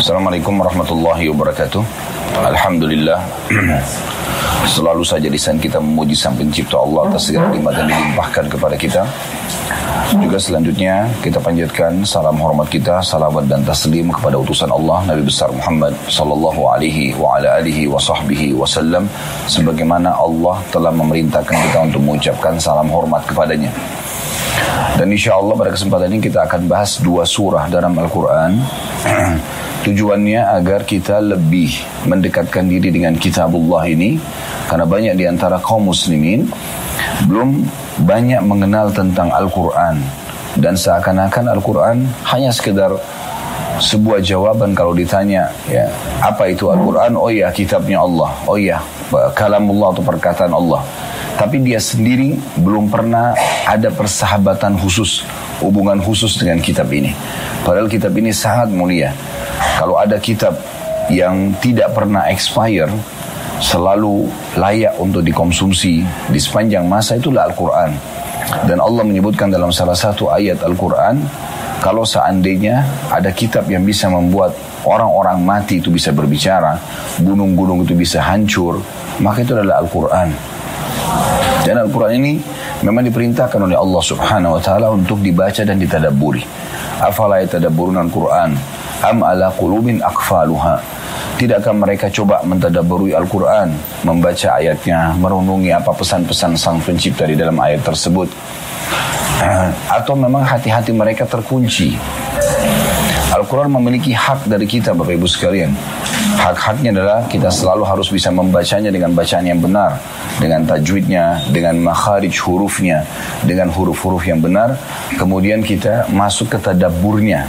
Assalamualaikum warahmatullahi wabarakatuh. Alhamdulillah. Selalu saja lisan kita memuji Sang Pencipta Allah atas segala nikmat yang dilimpahkan kepada kita. Juga selanjutnya kita panjatkan salam hormat kita, salawat dan taslim kepada utusan Allah Nabi besar Muhammad sallallahu alaihi wa ala alihi wa sahbihi wasallam, sebagaimana Allah telah memerintahkan kita untuk mengucapkan salam hormat kepadanya. Dan insya Allah pada kesempatan ini kita akan bahas 2 surah dalam Al-Quran. Tujuannya agar kita lebih mendekatkan diri dengan kitabullah ini, karena banyak di antara kaum muslimin belum banyak mengenal tentang Al-Quran, dan seakan-akan Al-Quran hanya sekedar sebuah jawaban kalau ditanya, ya, apa itu Al-Quran? Oh ya, kitabnya Allah. Oh ya, kalamullah atau perkataan Allah. Tapi dia sendiri belum pernah ada persahabatan khusus, hubungan khusus dengan kitab ini. Padahal kitab ini sangat mulia. Kalau ada kitab yang tidak pernah expire, selalu layak untuk dikonsumsi di sepanjang masa, itulah Al-Quran. Dan Allah menyebutkan dalam salah satu ayat Al-Quran, kalau seandainya ada kitab yang bisa membuat orang-orang mati itu bisa berbicara, gunung-gunung itu bisa hancur, maka itu adalah Al-Quran. Dan Al-Quran ini memang diperintahkan oleh Allah Subhanahu wa ta'ala untuk dibaca dan ditadabburi. Afala yatadabburuna Al-Quran am ala qulubin aqfaluha. Tidakkah mereka coba mentadabburi Al-Quran, membaca ayatnya, merenungi apa pesan-pesan Sang Pencipta di dalam ayat tersebut, atau memang hati-hati mereka terkunci? Al-Quran memiliki hak dari kita, Bapak Ibu sekalian. Hak-haknya adalah kita selalu harus bisa membacanya dengan bacaan yang benar, dengan tajwidnya, dengan makharij hurufnya, dengan huruf-huruf yang benar. Kemudian kita masuk ke tadabburnya.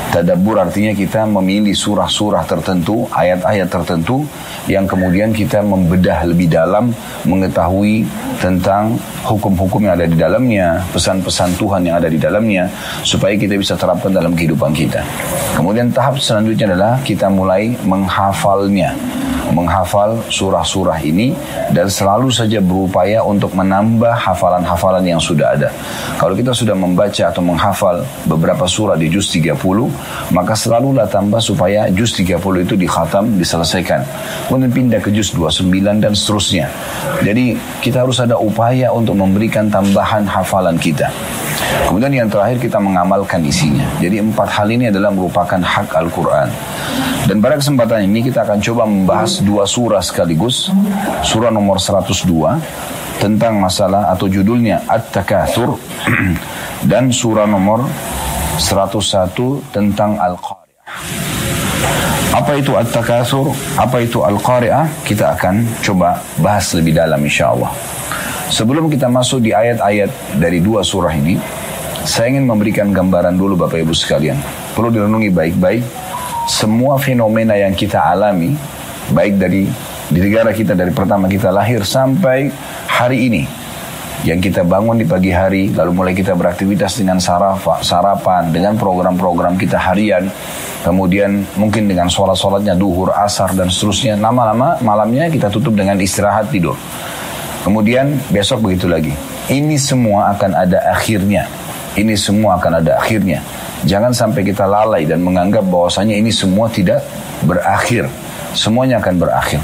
Tadabbur artinya kita memilih surah-surah tertentu, ayat-ayat tertentu, yang kemudian kita membedah lebih dalam, mengetahui tentang hukum-hukum yang ada di dalamnya, pesan-pesan Tuhan yang ada di dalamnya, supaya kita bisa terapkan dalam kehidupan kita. Kemudian tahap selanjutnya adalah kita mulai menghafalnya, menghafal surah-surah ini, dan selalu saja berupaya untuk menambah hafalan-hafalan yang sudah ada. Kalau kita sudah membaca atau menghafal beberapa surah di juz 30, maka selalulah tambah supaya juz 30 itu dikhatam, diselesaikan. Kemudian pindah ke juz 29 dan seterusnya. Jadi kita harus ada upaya untuk memberikan tambahan hafalan kita. Kemudian yang terakhir kita mengamalkan isinya. Jadi 4 hal ini adalah merupakan hak Al-Quran. Dan pada kesempatan ini kita akan coba membahas 2 surah sekaligus. Surah nomor 102 tentang masalah atau judulnya At-Takatsur, dan surah nomor 101 tentang Al-Qari'ah. Apa itu At-Takatsur? Apa itu Al-Qari'ah? Kita akan coba bahas lebih dalam insyaAllah. Sebelum kita masuk di ayat-ayat dari 2 surah ini, saya ingin memberikan gambaran dulu Bapak Ibu sekalian. Perlu direnungi baik-baik. Semua fenomena yang kita alami, baik di negara kita dari pertama kita lahir sampai hari ini, yang kita bangun di pagi hari, lalu mulai kita beraktivitas dengan sarapan, dengan program-program kita harian, kemudian mungkin dengan sholat-sholatnya duhur, asar dan seterusnya, lama-lama malamnya kita tutup dengan istirahat tidur. Kemudian besok begitu lagi. Ini semua akan ada akhirnya. Ini semua akan ada akhirnya. Jangan sampai kita lalai dan menganggap bahwasanya ini semua tidak berakhir. Semuanya akan berakhir.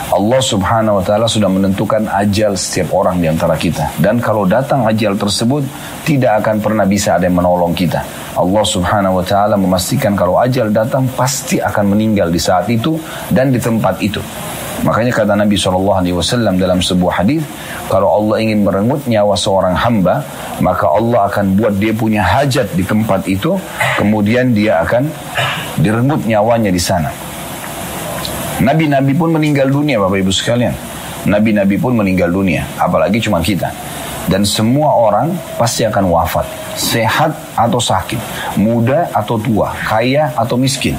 Allah Subhanahu wa ta'ala sudah menentukan ajal setiap orang di antara kita. Dan kalau datang ajal tersebut, tidak akan pernah bisa ada yang menolong kita. Allah Subhanahu wa ta'ala memastikan kalau ajal datang, pasti akan meninggal di saat itu dan di tempat itu. Makanya kata Nabi SAW dalam sebuah hadis, kalau Allah ingin merenggut nyawa seorang hamba, maka Allah akan buat dia punya hajat di tempat itu, kemudian dia akan direnggut nyawanya di sana. Nabi-nabi pun meninggal dunia Bapak Ibu sekalian. Nabi-nabi pun meninggal dunia, apalagi cuma kita. Dan semua orang pasti akan wafat, sehat atau sakit, muda atau tua, kaya atau miskin,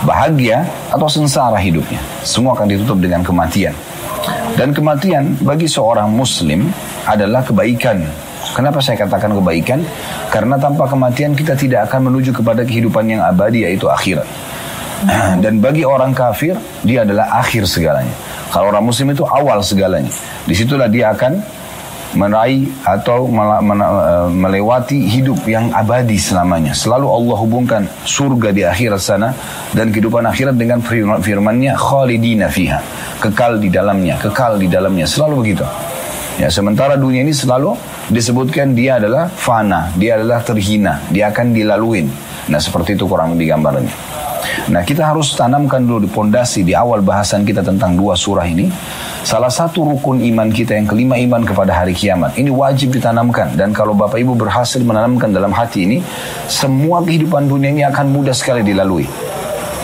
bahagia atau sengsara hidupnya. Semua akan ditutup dengan kematian. Dan kematian bagi seorang muslim adalah kebaikan. Kenapa saya katakan kebaikan? Karena tanpa kematian kita tidak akan menuju kepada kehidupan yang abadi, yaitu akhirat. Dan bagi orang kafir, dia adalah akhir segalanya. Kalau orang muslim itu awal segalanya. Disitulah dia akan meraih atau melewati hidup yang abadi selamanya. Selalu Allah hubungkan surga di akhirat sana dan kehidupan akhirat dengan firman-Nya khalidina fiha, kekal di dalamnya, selalu begitu. Ya, sementara dunia ini selalu disebutkan dia adalah fana, dia adalah terhina, dia akan dilaluin. Nah, seperti itu kurang lebih gambarannya. Nah, kita harus tanamkan dulu di pondasi di awal bahasan kita tentang dua surah ini. Salah satu rukun iman kita yang kelima, iman kepada hari kiamat. Ini wajib ditanamkan. Dan kalau Bapak Ibu berhasil menanamkan dalam hati ini, semua kehidupan dunia ini akan mudah sekali dilalui.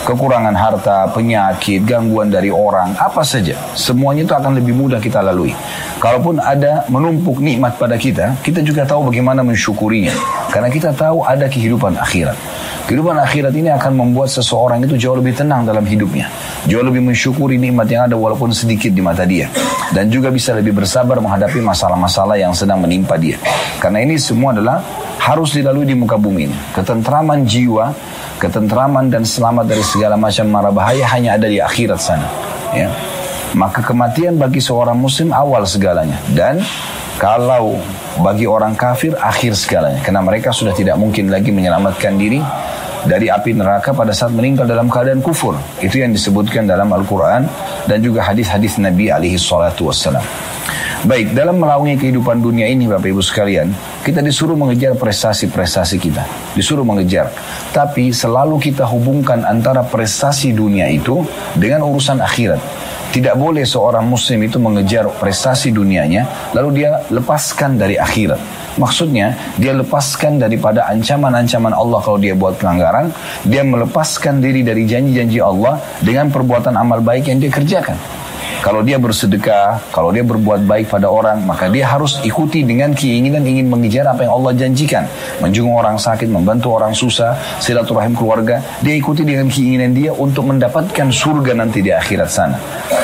Kekurangan harta, penyakit, gangguan dari orang, apa saja. Semuanya itu akan lebih mudah kita lalui. Kalaupun ada menumpuk nikmat pada kita, kita juga tahu bagaimana mensyukurinya. Karena kita tahu ada kehidupan akhirat. Kehidupan akhirat ini akan membuat seseorang itu jauh lebih tenang dalam hidupnya. Jauh lebih mensyukuri nikmat yang ada walaupun sedikit di mata dia. Dan juga bisa lebih bersabar menghadapi masalah-masalah yang sedang menimpa dia. Karena ini semua adalah harus dilalui di muka bumi ini. Ketentraman jiwa, ketentraman dan selamat dari segala macam mara bahaya hanya ada di akhirat sana. Ya. Maka kematian bagi seorang muslim awal segalanya. Dan kalau bagi orang kafir akhir segalanya. Karena mereka sudah tidak mungkin lagi menyelamatkan diri dari api neraka pada saat meninggal dalam keadaan kufur. Itu yang disebutkan dalam Al-Quran dan juga hadis-hadis Nabi alaihi salatu wassalam. Baik, dalam melaungi kehidupan dunia ini Bapak Ibu sekalian, kita disuruh mengejar prestasi-prestasi kita. Disuruh mengejar. Tapi selalu kita hubungkan antara prestasi dunia itu dengan urusan akhirat. Tidak boleh seorang muslim itu mengejar prestasi dunianya, lalu dia lepaskan dari akhirat. Maksudnya, dia lepaskan daripada ancaman-ancaman Allah kalau dia buat pelanggaran. Dia melepaskan diri dari janji-janji Allah dengan perbuatan amal baik yang dia kerjakan. Kalau dia bersedekah, kalau dia berbuat baik pada orang, maka dia harus ikuti dengan keinginan ingin mengejar apa yang Allah janjikan. Menjenguk orang sakit, membantu orang susah, silaturahim keluarga. Dia ikuti dengan keinginan dia untuk mendapatkan surga nanti di akhirat sana.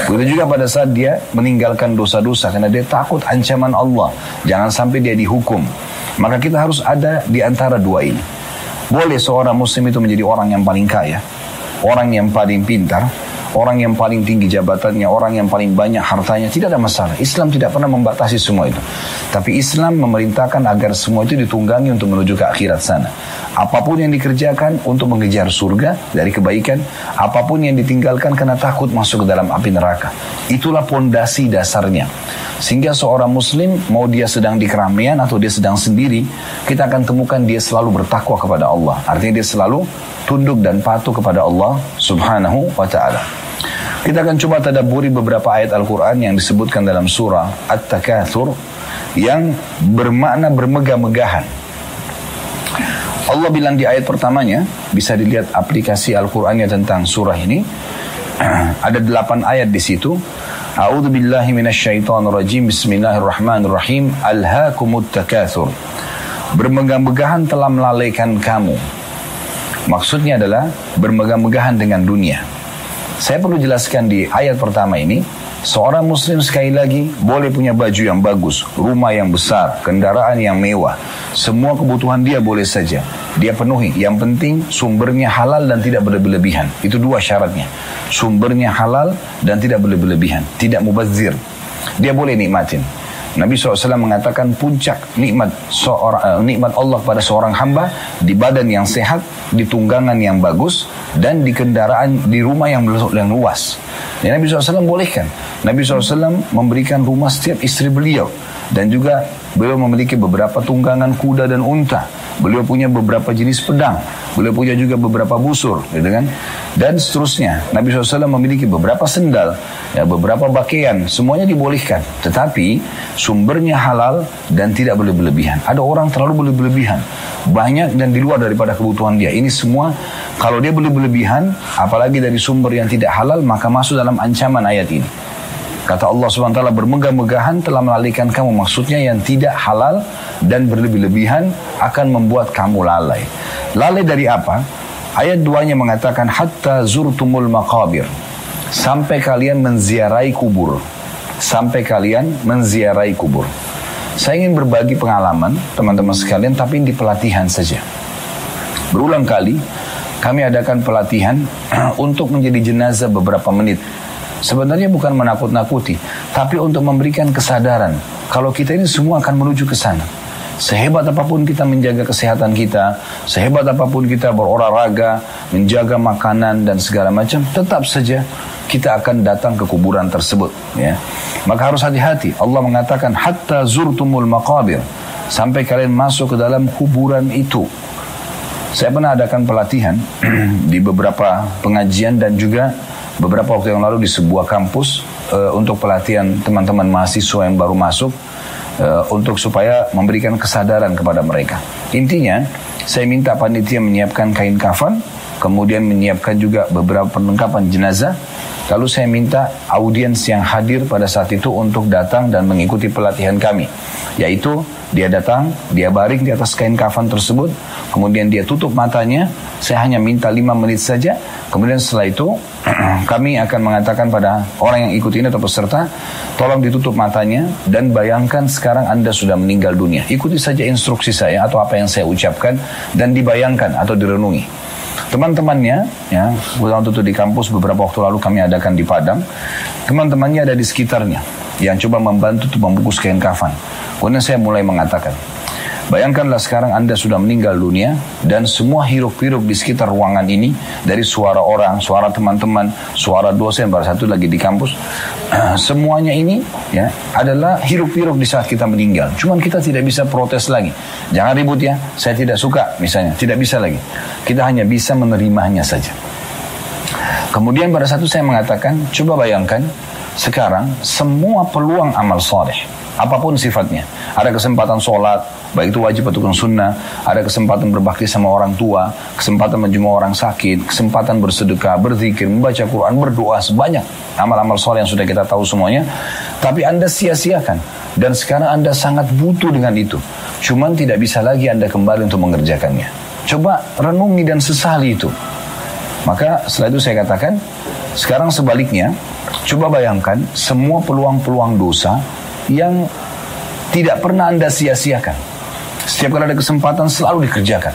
Begitu juga pada saat dia meninggalkan dosa-dosa karena dia takut ancaman Allah. Jangan sampai dia dihukum. Maka kita harus ada di antara dua ini. Boleh seorang muslim itu menjadi orang yang paling kaya, orang yang paling pintar, orang yang paling tinggi jabatannya, orang yang paling banyak hartanya, tidak ada masalah. Islam tidak pernah membatasi semua itu. Tapi Islam memerintahkan agar semua itu ditunggangi untuk menuju ke akhirat sana. Apapun yang dikerjakan untuk mengejar surga dari kebaikan, apapun yang ditinggalkan karena takut masuk ke dalam api neraka. Itulah pondasi dasarnya. Sehingga seorang muslim, mau dia sedang di keramaian atau dia sedang sendiri, kita akan temukan dia selalu bertakwa kepada Allah. Artinya dia selalu tunduk dan patuh kepada Allah subhanahu wa ta'ala. Kita akan coba tadabburi beberapa ayat Al-Quran yang disebutkan dalam surah At-Takatsur yang bermakna bermegah-megahan. Allah bilang di ayat pertamanya, bisa dilihat aplikasi Al-Qurannya tentang surah ini, ada 8 ayat di situ. A'udzu billahi minasyaitonir rajim. Bismillahirrahmanirrahim. Alhaakumut takatsur. Bermegah-megahan telah melalaikan kamu. Maksudnya adalah bermegah-megahan dengan dunia. Saya perlu jelaskan di ayat pertama ini, seorang muslim sekali lagi boleh punya baju yang bagus, rumah yang besar, kendaraan yang mewah. Semua kebutuhan dia boleh saja dia penuhi. Yang penting sumbernya halal dan tidak berlebihan. Itu dua syaratnya. Sumbernya halal dan tidak berlebihan, tidak mubazir. Dia boleh nikmatin. Nabi SAW mengatakan puncak nikmat Allah pada seorang hamba di badan yang sehat, di tunggangan yang bagus, dan di kendaraan, di rumah yang luas. Dan Nabi SAW bolehkan. Nabi SAW memberikan rumah setiap istri beliau. Dan juga beliau memiliki beberapa tunggangan kuda dan unta. Beliau punya beberapa jenis pedang. Beliau punya juga beberapa busur, gitu kan? Dan seterusnya. Nabi SAW memiliki beberapa sendal, ya, beberapa pakaian. Semuanya dibolehkan. Tetapi sumbernya halal dan tidak berlebihan. Ada orang terlalu berlebihan, banyak dan di luar daripada kebutuhan dia. Ini semua kalau dia berlebihan, apalagi dari sumber yang tidak halal, maka masuk dalam ancaman ayat ini. Kata Allah SWT, bermegah-megahan telah melalaikan kamu. Maksudnya yang tidak halal dan berlebih-lebihan akan membuat kamu lalai. Lalai dari apa? Ayat 2-nya mengatakan, hatta zurtumul maqabir. Sampai kalian menziarahi kubur. Sampai kalian menziarahi kubur. Saya ingin berbagi pengalaman, teman-teman sekalian, tapi di pelatihan saja. Berulang kali, kami adakan pelatihan untuk menjadi jenazah beberapa menit. Sebenarnya bukan menakut-nakuti, tapi untuk memberikan kesadaran kalau kita ini semua akan menuju ke sana. Sehebat apapun kita menjaga kesehatan kita, sehebat apapun kita berolahraga, menjaga makanan dan segala macam, tetap saja kita akan datang ke kuburan tersebut. Ya. Maka harus hati-hati. Allah mengatakan hatta zurtumul maqabir, sampai kalian masuk ke dalam kuburan itu. Saya pernah adakan pelatihan di beberapa pengajian dan juga beberapa waktu yang lalu di sebuah kampus untuk pelatihan teman-teman mahasiswa yang baru masuk untuk supaya memberikan kesadaran kepada mereka. Intinya, saya minta panitia menyiapkan kain kafan, kemudian menyiapkan juga beberapa perlengkapan jenazah. Lalu saya minta audiens yang hadir pada saat itu untuk datang dan mengikuti pelatihan kami. Yaitu dia datang, dia baring di atas kain kafan tersebut, kemudian dia tutup matanya. Saya hanya minta 5 menit saja. Kemudian setelah itu kami akan mengatakan pada orang yang ikut ini atau peserta, tolong ditutup matanya dan bayangkan sekarang Anda sudah meninggal dunia. Ikuti saja instruksi saya atau apa yang saya ucapkan dan dibayangkan atau direnungi. Teman-temannya, ya, waktu itu di kampus beberapa waktu lalu kami adakan di Padang, teman-temannya ada di sekitarnya yang coba membantu untuk membungkus kain kafan. Kemudian saya mulai mengatakan, bayangkanlah sekarang Anda sudah meninggal dunia dan semua hiruk-pikuk di sekitar ruangan ini, dari suara orang, suara teman-teman, suara dosen, pada satu lagi di kampus, semuanya ini ya adalah hiruk-pikuk di saat kita meninggal. Cuman kita tidak bisa protes lagi. Jangan ribut ya, saya tidak suka misalnya, tidak bisa lagi. Kita hanya bisa menerimanya saja. Kemudian pada satu saya mengatakan, coba bayangkan sekarang semua peluang amal soleh, apapun sifatnya, ada kesempatan sholat, baik itu wajib ataupun sunnah, ada kesempatan berbakti sama orang tua, kesempatan menjenguk orang sakit, kesempatan bersedekah, berzikir, membaca Quran, berdoa, sebanyak amal-amal soleh yang sudah kita tahu semuanya, tapi Anda sia-siakan, dan sekarang Anda sangat butuh dengan itu, cuman tidak bisa lagi Anda kembali untuk mengerjakannya. Coba renungi dan sesali itu. Maka setelah itu saya katakan, sekarang sebaliknya, coba bayangkan semua peluang-peluang dosa yang tidak pernah Anda sia-siakan. Setiap kali ada kesempatan selalu dikerjakan,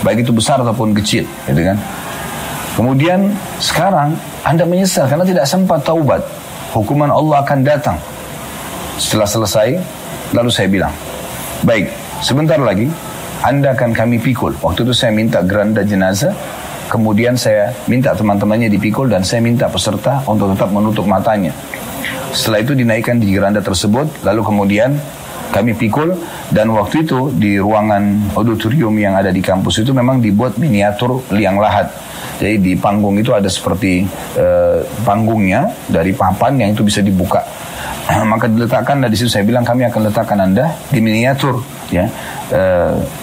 baik itu besar ataupun kecil, gitu kan. Kemudian sekarang Anda menyesal karena tidak sempat taubat. Hukuman Allah akan datang. Setelah selesai, lalu saya bilang, baik, sebentar lagi Anda akan kami pikul. Waktu itu saya minta geranda jenazah, kemudian saya minta teman-temannya dipikul dan saya minta peserta untuk tetap menutup matanya. Setelah itu dinaikkan di geranda tersebut, lalu kemudian kami pikul, dan waktu itu di ruangan auditorium yang ada di kampus itu memang dibuat miniatur liang lahat. Jadi di panggung itu ada seperti panggungnya dari papan yang itu bisa dibuka. Maka diletakkan di situ, saya bilang kami akan letakkan Anda di miniatur ya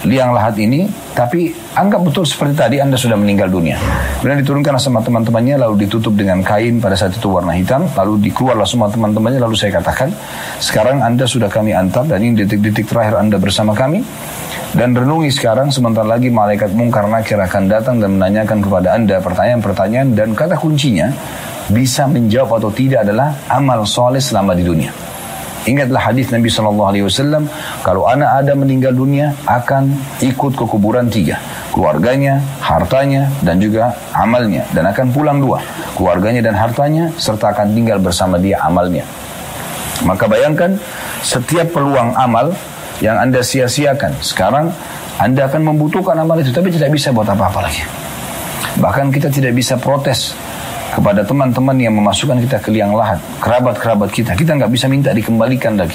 liang lahat ini, tapi anggap betul seperti tadi Anda sudah meninggal dunia. Kemudian diturunkan sama teman-temannya, lalu ditutup dengan kain pada saat itu warna hitam, lalu dikeluarlah semua teman-temannya, lalu saya katakan, sekarang Anda sudah kami antar dan ini detik-detik terakhir Anda bersama kami, dan renungi sekarang, sebentar lagi malaikat mungkar nakir akan datang dan menanyakan kepada Anda pertanyaan-pertanyaan, dan kata kuncinya bisa menjawab atau tidak adalah amal soleh selama di dunia. Ingatlah hadis Nabi SAW, kalau anak Adam meninggal dunia akan ikut ke kuburan 3, keluarganya, hartanya, dan juga amalnya, dan akan pulang 2, keluarganya dan hartanya, serta akan tinggal bersama dia amalnya. Maka bayangkan setiap peluang amal yang Anda sia-siakan, sekarang Anda akan membutuhkan amal itu, tapi tidak bisa buat apa-apa lagi. Bahkan kita tidak bisa protes kepada teman-teman yang memasukkan kita ke liang lahat, kerabat-kerabat kita nggak bisa minta dikembalikan lagi.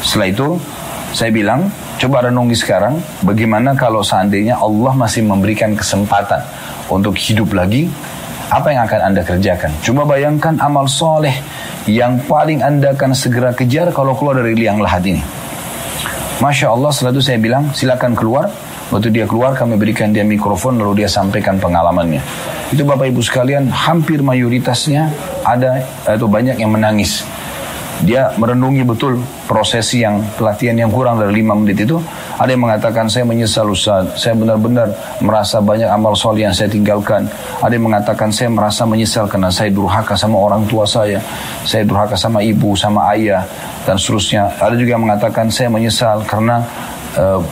Setelah itu saya bilang, coba renungi sekarang, bagaimana kalau seandainya Allah masih memberikan kesempatan untuk hidup lagi, apa yang akan Anda kerjakan? Coba bayangkan amal soleh yang paling Anda akan segera kejar kalau keluar dari liang lahat ini. Masya Allah, setelah itu saya bilang, silakan keluar. Waktu dia keluar, kami berikan dia mikrofon, lalu dia sampaikan pengalamannya. Itu Bapak Ibu sekalian, hampir mayoritasnya ada atau banyak yang menangis. Dia merenungi betul prosesi yang pelatihan yang kurang dari 5 menit itu. Ada yang mengatakan, saya menyesal Ustaz, saya benar-benar merasa banyak amal soleh yang saya tinggalkan. Ada yang mengatakan, saya merasa menyesal karena saya durhaka sama orang tua saya durhaka sama ibu, sama ayah, dan seterusnya. Ada juga yang mengatakan, saya menyesal karena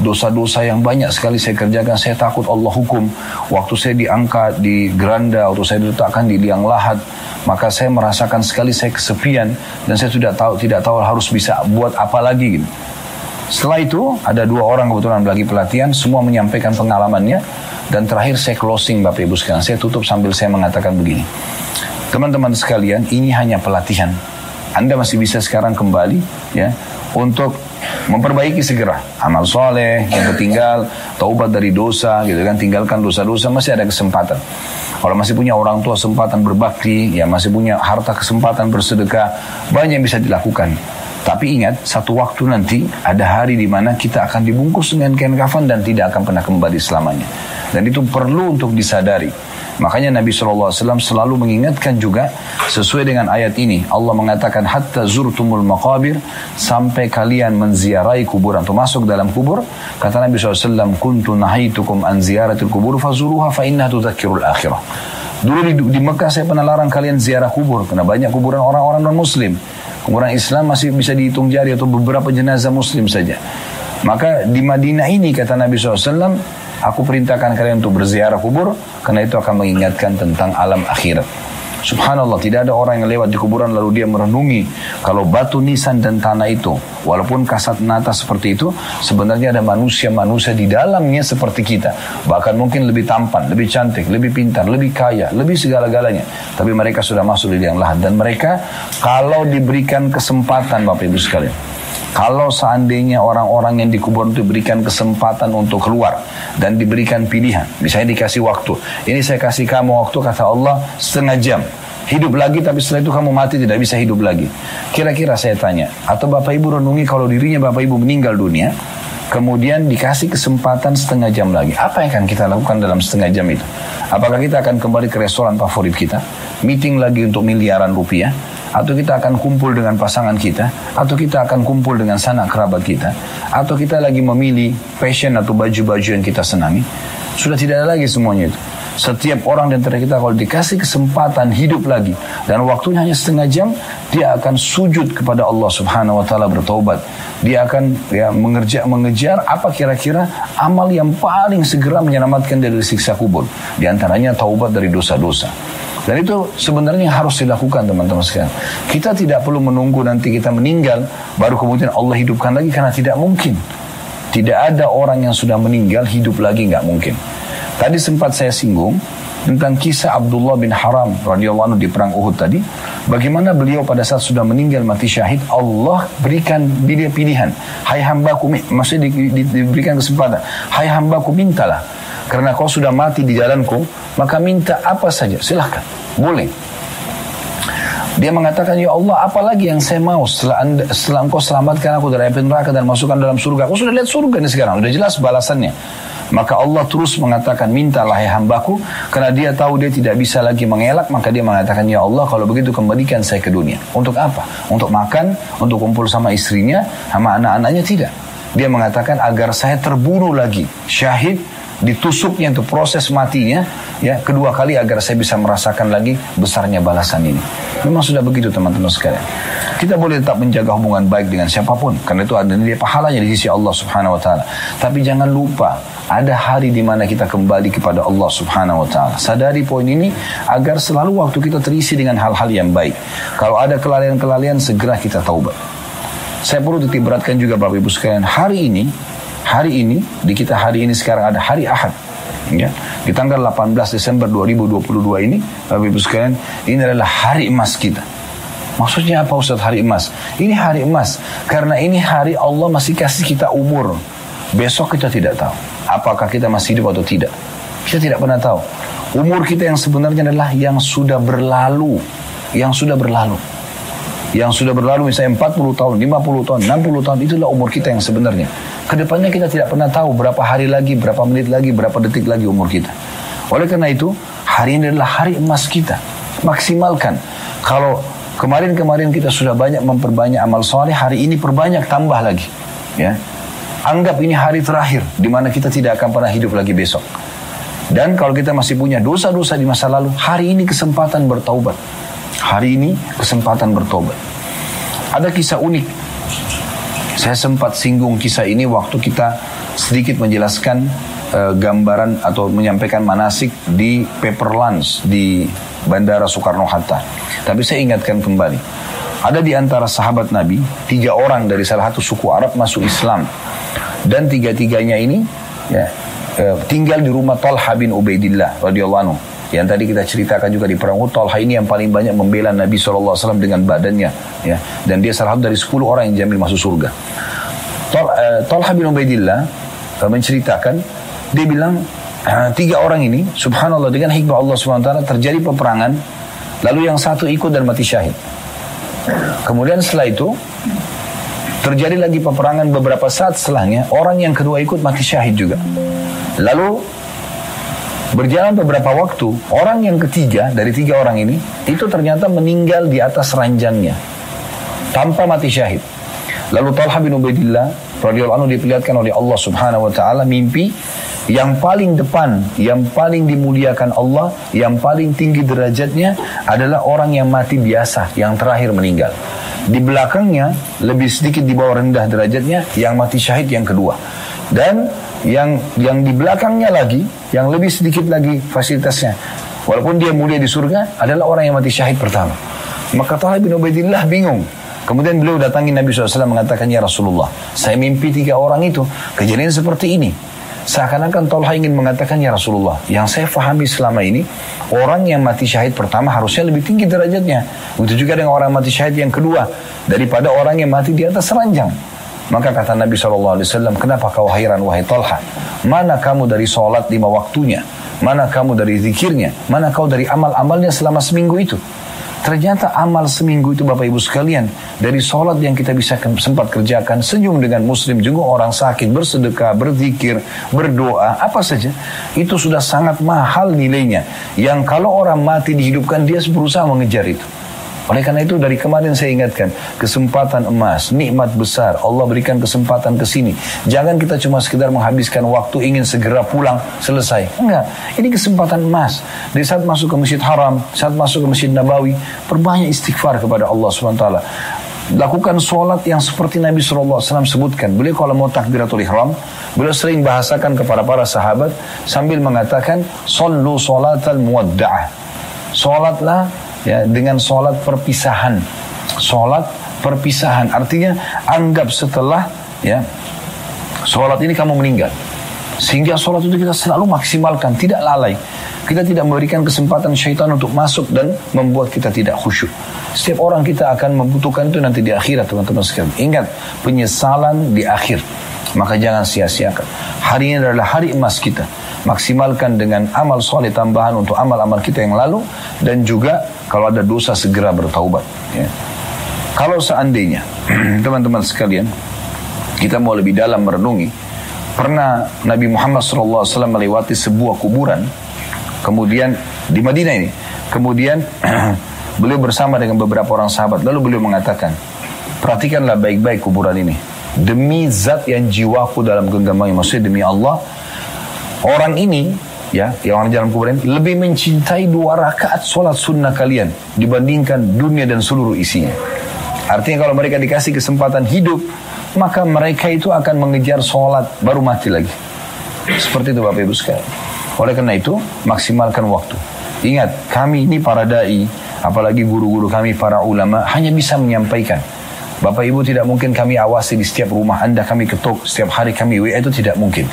dosa-dosa yang banyak sekali saya kerjakan, saya takut Allah hukum. Waktu saya diangkat di geranda, waktu saya diletakkan di liang lahat, maka saya merasakan sekali saya kesepian dan saya tidak tahu harus bisa buat apa lagi gitu. Setelah itu ada 2 orang kebetulan lagi pelatihan, semua menyampaikan pengalamannya, dan terakhir saya closing Bapak Ibu sekalian. Saya tutup sambil saya mengatakan begini, teman-teman sekalian, ini hanya pelatihan. Anda masih bisa sekarang kembali ya untuk memperbaiki segera amal soleh yang ketinggal, taubat dari dosa gitu kan, tinggalkan dosa-dosa, masih ada kesempatan. Kalau masih punya orang tua kesempatan berbakti, ya masih punya harta kesempatan bersedekah, banyak yang bisa dilakukan. Tapi ingat, satu waktu nanti ada hari di mana kita akan dibungkus dengan kain kafan dan tidak akan pernah kembali selamanya. Dan itu perlu untuk disadari. Makanya Nabi SAW selalu mengingatkan juga sesuai dengan ayat ini. Allah mengatakan hatta zurtumul maqabir, sampai kalian menziarahi kuburan atau masuk dalam kubur. Kata Nabi SAW, kuntu nahitukum an ziyaratil kubur fazuruha fa innaha tudzakkirul akhirah. Dulu di Mekah saya pernah larang kalian ziarah kubur karena banyak kuburan orang-orang non-muslim. Kuburan Islam masih bisa dihitung jari atau beberapa jenazah muslim saja. Maka di Madinah ini kata Nabi SAW, aku perintahkan kalian untuk berziarah kubur karena itu akan mengingatkan tentang alam akhirat. Subhanallah, tidak ada orang yang lewat di kuburan lalu dia merenungi kalau batu nisan dan tanah itu walaupun kasat mata seperti itu, sebenarnya ada manusia-manusia di dalamnya seperti kita, bahkan mungkin lebih tampan, lebih cantik, lebih pintar, lebih kaya, lebih segala-galanya, tapi mereka sudah masuk di liang lahat. Dan mereka kalau diberikan kesempatan Bapak Ibu sekalian, kalau seandainya orang-orang yang dikubur itu diberikan kesempatan untuk keluar dan diberikan pilihan, misalnya dikasih waktu, ini saya kasih kamu waktu kata Allah setengah jam, hidup lagi tapi setelah itu kamu mati tidak bisa hidup lagi. Kira-kira saya tanya, atau Bapak Ibu renungi kalau dirinya Bapak Ibu meninggal dunia, kemudian dikasih kesempatan setengah jam lagi, apa yang akan kita lakukan dalam setengah jam itu? Apakah kita akan kembali ke restoran favorit kita, meeting lagi untuk miliaran rupiah, atau kita akan kumpul dengan pasangan kita, atau kita akan kumpul dengan sanak kerabat kita, atau kita lagi memilih fashion atau baju-baju yang kita senangi? Sudah tidak ada lagi semuanya itu. Setiap orang di antara kita kalau dikasih kesempatan hidup lagi dan waktunya hanya setengah jam, dia akan sujud kepada Allah Subhanahu wa taala bertaubat. Dia akan mengejar apa kira-kira amal yang paling segera menyelamatkan dari siksa kubur. Di antaranya taubat dari dosa-dosa. Dan itu sebenarnya harus dilakukan teman-teman sekalian. Kita tidak perlu menunggu nanti kita meninggal baru kemudian Allah hidupkan lagi, karena tidak mungkin. Tidak ada orang yang sudah meninggal hidup lagi, nggak mungkin. Tadi sempat saya singgung tentang kisah Abdullah bin Haram radhiyallahu anhu di perang Uhud tadi. Bagaimana beliau pada saat sudah meninggal mati syahid, Allah berikan dia pilihan. Hai hambaku, maksudnya diberikan kesempatan. Hai hambaku, mintalah. Karena kau sudah mati di jalanku, maka minta apa saja, silahkan, boleh. Dia mengatakan, ya Allah, apalagi yang saya mau setelah engkau selamatkan aku dari api neraka dan masukkan dalam surga. Aku sudah lihat surga ini sekarang, sudah jelas balasannya. Maka Allah terus mengatakan, mintalah ya hambaku, karena dia tahu dia tidak bisa lagi mengelak. Maka dia mengatakan, ya Allah, kalau begitu kembalikan saya ke dunia. Untuk apa? Untuk makan, untuk kumpul sama istrinya, sama anak-anaknya? Tidak. Dia mengatakan agar saya terbunuh lagi, syahid, ditusuknya untuk proses matinya, ya, kedua kali agar saya bisa merasakan lagi besarnya balasan ini. Memang sudah begitu teman-teman sekalian. Kita boleh tetap menjaga hubungan baik dengan siapapun, karena itu ada dia pahalanya di sisi Allah Subhanahu wa taala. Tapi jangan lupa ada hari di mana kita kembali kepada Allah Subhanahu wa taala. Sadari poin ini agar selalu waktu kita terisi dengan hal-hal yang baik. Kalau ada kelalaian-kelalaian, segera kita taubat. Saya perlu titik beratkan juga Bapak Ibu sekalian, hari ini di kita hari ini sekarang ada hari Ahad, ya, di tanggal 18 Desember 2022 ini Bapak Ibu sekalian, ini adalah hari emas kita. Maksudnya apa Ustaz hari emas? Ini hari emas karena ini hari Allah masih kasih kita umur. Besok kita tidak tahu apakah kita masih hidup atau tidak. Kita tidak pernah tahu. Umur kita yang sebenarnya adalah yang sudah berlalu, Yang sudah berlalu misalnya 40 tahun, 50 tahun, 60 tahun, itulah umur kita yang sebenarnya. Kedepannya kita tidak pernah tahu berapa hari lagi, berapa menit lagi, berapa detik lagi umur kita. Oleh karena itu, hari ini adalah hari emas kita. Maksimalkan. Kalau kemarin-kemarin kita sudah banyak memperbanyak amal soleh, hari ini perbanyak, tambah lagi. Ya. Anggap ini hari terakhir, di mana kita tidak akan pernah hidup lagi besok. Dan kalau kita masih punya dosa-dosa di masa lalu, hari ini kesempatan bertaubat. Hari ini kesempatan bertobat. Ada kisah unik. Saya sempat singgung kisah ini waktu kita sedikit menjelaskan gambaran atau menyampaikan manasik di paper lunch di Bandara Soekarno-Hatta. Tapi saya ingatkan kembali, ada di antara sahabat Nabi 3 orang dari salah satu suku Arab masuk Islam, dan 3-tiganya ini ya, tinggal di rumah Talha bin Ubaidillah radhiyallahu anhu. Yang tadi kita ceritakan juga di perang Uhud, Talha ini yang paling banyak membela Nabi SAW dengan badannya, ya, dan dia salah satu dari 10 orang yang dijamin masuk surga. Talha bin Ubaidillah menceritakan, dia bilang 3 orang ini, subhanallah, dengan hikmah Allah SWT terjadi peperangan, lalu yang satu ikut dan mati syahid. Kemudian setelah itu terjadi lagi peperangan, beberapa saat setelahnya orang yang kedua ikut mati syahid juga. Lalu berjalan beberapa waktu, orang yang ketiga dari 3 orang ini itu ternyata meninggal di atas ranjangnya tanpa mati syahid. Lalu Talha bin Ubaidillah radhiyallahu anhu diperlihatkan oleh Allah Subhanahu wa taala mimpi yang paling depan, yang paling dimuliakan Allah, yang paling tinggi derajatnya adalah orang yang mati biasa, yang terakhir meninggal. Di belakangnya lebih sedikit di bawah rendah derajatnya yang mati syahid yang kedua. Dan yang di belakangnya lagi, yang lebih sedikit lagi fasilitasnya, walaupun dia mulia di surga, adalah orang yang mati syahid pertama. Maka Talha bin Ubaidillah bingung. Kemudian beliau datangi Nabi SAW mengatakan, ya Rasulullah, saya mimpi 3 orang itu, kejadian seperti ini. Seakan-akan Talha ingin mengatakan, ya Rasulullah, yang saya fahami selama ini, orang yang mati syahid pertama harusnya lebih tinggi derajatnya. Begitu juga dengan orang mati syahid yang kedua, daripada orang yang mati di atas ranjang. Maka kata Nabi SAW, kenapa kau hairan wahai Talha? Mana kamu dari sholat 5 waktunya? Mana kamu dari zikirnya? Mana kau dari amal-amalnya selama seminggu itu? Ternyata amal seminggu itu Bapak Ibu sekalian, dari sholat yang kita bisa sempat kerjakan, senyum dengan muslim, jenguk orang sakit, bersedekah, berzikir, berdoa, apa saja, itu sudah sangat mahal nilainya, yang kalau orang mati dihidupkan, dia berusaha mengejar itu. Oleh karena itu dari kemarin saya ingatkan, kesempatan emas, nikmat besar, Allah berikan kesempatan ke sini. Jangan kita cuma sekedar menghabiskan waktu ingin segera pulang, selesai. Enggak, ini kesempatan emas. Di saat masuk ke Masjid Haram, saat masuk ke Masjid Nabawi, perbanyak istighfar kepada Allah SWT. Lakukan sholat yang seperti Nabi SAW sebutkan. Beliau kalau mau takbiratul ihram, beliau sering bahasakan kepada para sahabat sambil mengatakan, Sallu sholatal muwadda'ah. Sholatlah ya, dengan sholat perpisahan. Sholat perpisahan artinya anggap setelah ya sholat ini kamu meninggal, sehingga sholat itu kita selalu maksimalkan, tidak lalai. Kita tidak memberikan kesempatan syaitan untuk masuk dan membuat kita tidak khusyuk. Setiap orang kita akan membutuhkan itu nanti di akhirat, teman-teman sekalian. Ingat, penyesalan di akhir. Maka jangan sia-siakan. Hari ini adalah hari emas kita. Maksimalkan dengan amal soleh tambahan untuk amal-amal kita yang lalu, dan juga kalau ada dosa segera bertaubat. Ya. Kalau seandainya teman-teman sekalian kita mau lebih dalam merenungi, pernah Nabi Muhammad SAW melewati sebuah kuburan, kemudian di Madinah ini, kemudian beliau bersama dengan beberapa orang sahabat, lalu beliau mengatakan, perhatikanlah baik-baik kuburan ini, demi zat yang jiwaku dalam genggamannya, maksudnya demi Allah, orang ini ya, yang orang dalam kuburan lebih mencintai 2 rakaat sholat sunnah kalian dibandingkan dunia dan seluruh isinya. Artinya kalau mereka dikasih kesempatan hidup, maka mereka itu akan mengejar sholat baru mati lagi. Seperti itu Bapak Ibu sekalian. Oleh karena itu maksimalkan waktu. Ingat, kami ini para dai, apalagi guru-guru kami para ulama, hanya bisa menyampaikan. Bapak Ibu tidak mungkin kami awasi di setiap rumah Anda, kami ketuk setiap hari, kami WA, itu tidak mungkin.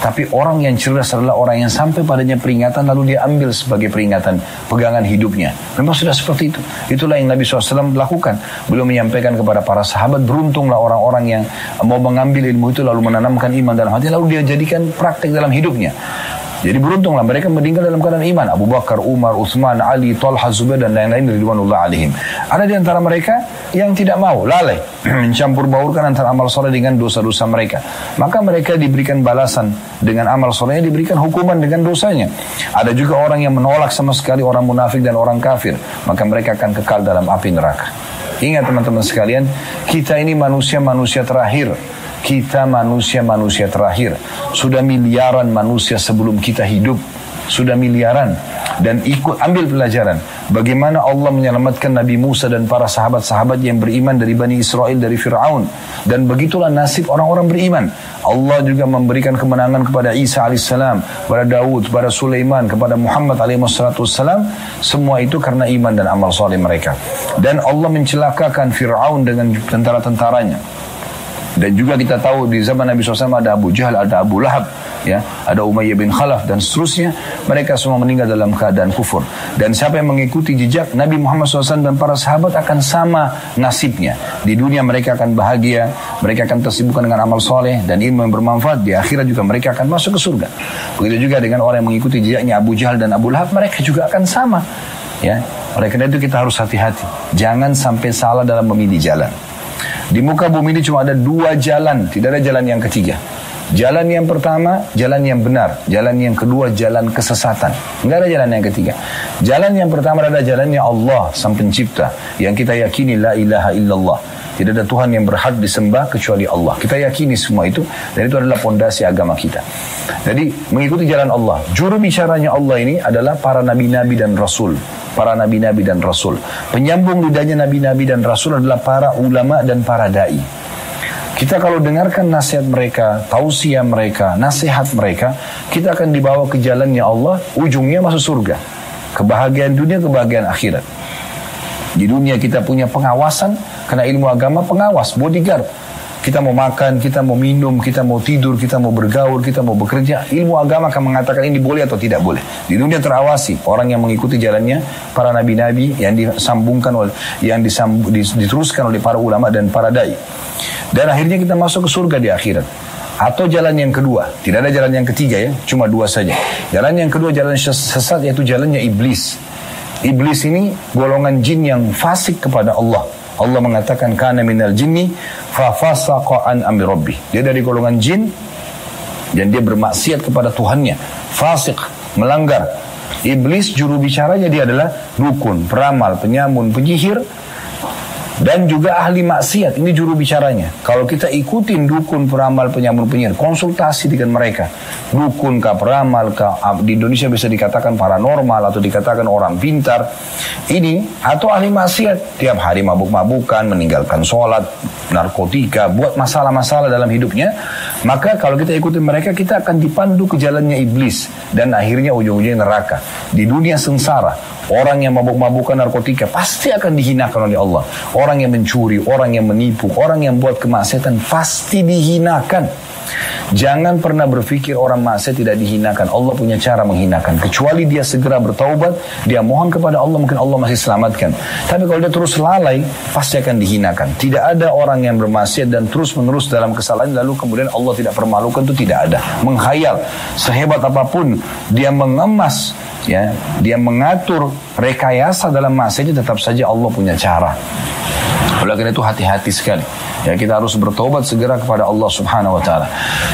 Tapi orang yang cerdas adalah orang yang sampai padanya peringatan lalu dia ambil sebagai peringatan pegangan hidupnya. Memang sudah seperti itu. Itulah yang Nabi SAW lakukan. Beliau menyampaikan kepada para sahabat, beruntunglah orang-orang yang mau mengambil ilmu itu lalu menanamkan iman dalam hati, lalu dia jadikan praktek dalam hidupnya. Jadi beruntunglah mereka meninggal dalam keadaan iman. Abu Bakar, Umar, Uthman, Ali, Talha, Zubair dan lain-lain ridwanullah alaihim. Ada di antara mereka yang tidak mau, lalai, mencampur baurkan antara amal soleh dengan dosa-dosa mereka. Maka mereka diberikan balasan dengan amal solehnya, diberikan hukuman dengan dosanya. Ada juga orang yang menolak sama sekali, orang munafik dan orang kafir. Maka mereka akan kekal dalam api neraka. Ingat teman-teman sekalian, kita ini manusia-manusia terakhir. Kita manusia-manusia terakhir. Sudah miliaran manusia sebelum kita hidup. Sudah miliaran. Dan ambil pelajaran bagaimana Allah menyelamatkan Nabi Musa dan para sahabat-sahabat yang beriman dari Bani Israel, dari Fir'aun. Dan begitulah nasib orang-orang beriman. Allah juga memberikan kemenangan kepada Isa alaihissalam, kepada Daud, kepada Sulaiman, kepada Muhammad alaihissalam. Semua itu karena iman dan amal soleh mereka. Dan Allah mencelakakan Fir'aun dengan tentara-tentaranya. Dan juga kita tahu di zaman Nabi SAW ada Abu Jahal, ada Abu Lahab, ya, ada Umayyah bin Khalaf dan seterusnya. Mereka semua meninggal dalam keadaan kufur. Dan siapa yang mengikuti jejak Nabi Muhammad SAW dan para sahabat akan sama nasibnya. Di dunia mereka akan bahagia, mereka akan tersibukkan dengan amal soleh dan ilmu yang bermanfaat. Di akhirat juga mereka akan masuk ke surga. Begitu juga dengan orang yang mengikuti jejaknya Abu Jahal dan Abu Lahab, mereka juga akan sama. Ya, oleh karena itu kita harus hati-hati. Jangan sampai salah dalam memilih jalan. Di muka bumi ini cuma ada 2 jalan, tidak ada jalan yang ketiga. Jalan yang pertama, jalan yang benar. Jalan yang kedua, jalan kesesatan. Tidak ada jalan yang ketiga. Jalan yang pertama adalah jalannya Allah, Sang Pencipta, yang kita yakini la ilaha illallah. Tidak ada Tuhan yang berhak disembah kecuali Allah. Kita yakini semua itu, dan itu adalah pondasi agama kita. Jadi mengikuti jalan Allah. Juru bicaranya Allah ini adalah para nabi-nabi dan rasul. Para nabi-nabi dan rasul. Penyambung lidahnya nabi-nabi dan rasul adalah para ulama dan para da'i. Kita kalau dengarkan nasihat mereka, tausiah mereka, nasihat mereka, kita akan dibawa ke jalannya Allah, ujungnya masuk surga. Kebahagiaan dunia, kebahagiaan akhirat. Di dunia kita punya pengawasan, karena ilmu agama pengawas, bodyguard. Kita mau makan, kita mau minum, kita mau tidur, kita mau bergaul, kita mau bekerja. Ilmu agama akan mengatakan ini boleh atau tidak boleh. Di dunia terawasi orang yang mengikuti jalannya para nabi-nabi yang disambungkan oleh, yang diteruskan oleh para ulama dan para dai. Dan akhirnya kita masuk ke surga di akhirat. Atau jalan yang kedua, tidak ada jalan yang ketiga ya, cuma 2 saja. Jalan yang kedua jalan sesat, yaitu jalannya iblis. Iblis ini golongan jin yang fasik kepada Allah. Allah mengatakan kana minal jinni fa fasaqa an amri rabbih. Dia dari golongan jin dan dia bermaksiat kepada Tuhannya. Fasik, melanggar. Iblis juru bicaranya dia adalah dukun, peramal, penyamun, penyihir dan juga ahli maksiat. Ini juru bicaranya. Kalau kita ikutin dukun, peramal, penyamun, penyihir, konsultasi dengan mereka. Dukun kah, peramal kah, di Indonesia bisa dikatakan paranormal atau dikatakan orang pintar. Ini atau ahli maksiat, tiap hari mabuk-mabukan, meninggalkan sholat, narkotika, buat masalah-masalah dalam hidupnya. Maka kalau kita ikutin mereka, kita akan dipandu ke jalannya iblis dan akhirnya ujung-ujungnya neraka. Di dunia sengsara, orang yang mabuk-mabukan narkotika pasti akan dihinakan oleh Allah. Orang yang mencuri, orang yang menipu, orang yang buat kemaksiatan pasti dihinakan. Jangan pernah berpikir orang maksiat tidak dihinakan. Allah punya cara menghinakan. Kecuali dia segera bertaubat, dia mohon kepada Allah, mungkin Allah masih selamatkan. Tapi kalau dia terus lalai, pasti akan dihinakan. Tidak ada orang yang bermaksiat dan terus menerus dalam kesalahan lalu kemudian Allah tidak permalukan, itu tidak ada. Menghayal, sehebat apapun dia mengemas, ya, dia mengatur rekayasa dalam maksiat, tetap saja Allah punya cara. Oleh karena itu hati-hati sekali. Ya, kita harus bertobat segera kepada Allah Subhanahu wa taala.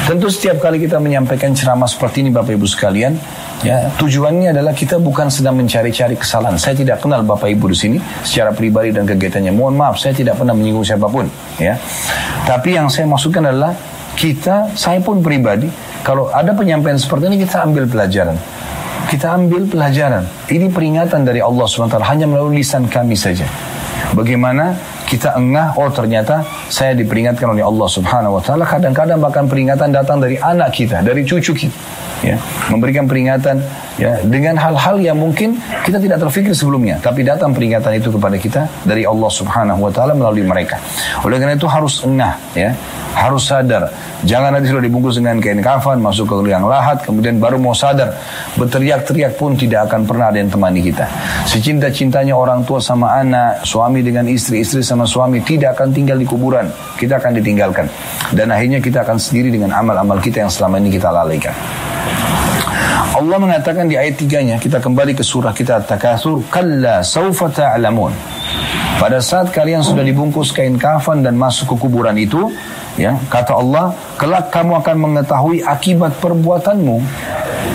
Tentu setiap kali kita menyampaikan ceramah seperti ini Bapak Ibu sekalian, ya, tujuannya adalah kita bukan sedang mencari-cari kesalahan. Saya tidak kenal Bapak Ibu di sini secara pribadi dan kegiatannya. Mohon maaf, saya tidak pernah menyinggung siapapun, ya. Tapi yang saya maksudkan adalah saya pun pribadi, kalau ada penyampaian seperti ini kita ambil pelajaran. Kita ambil pelajaran. Ini peringatan dari Allah SWT hanya melalui lisan kami saja. Bagaimana kita engah, oh ternyata saya diperingatkan oleh Allah Subhanahu wa taala. Kadang-kadang bahkan peringatan datang dari anak kita, dari cucu kita. Ya, memberikan peringatan ya dengan hal-hal yang mungkin kita tidak terfikir sebelumnya, tapi datang peringatan itu kepada kita dari Allah Subhanahu wa taala melalui mereka. Oleh karena itu harus engah, ya. Harus sadar. Jangan nanti sudah dibungkus dengan kain kafan, masuk ke liang lahat, kemudian baru mau sadar. Berteriak-teriak pun tidak akan pernah ada yang temani kita. Secinta-cintanya orang tua sama anak, suami dengan istri, istri sama suami, tidak akan tinggal di kuburan. Kita akan ditinggalkan. Dan akhirnya kita akan sendiri dengan amal-amal kita yang selama ini kita lalaikan. Allah mengatakan di ayat 3-nya, kita kembali ke surah kita At-Takatsur, kalla sawfa ta'lamun. Pada saat kalian sudah dibungkus kain kafan dan masuk ke kuburan itu, ya, kata Allah, kelak kamu akan mengetahui akibat perbuatanmu.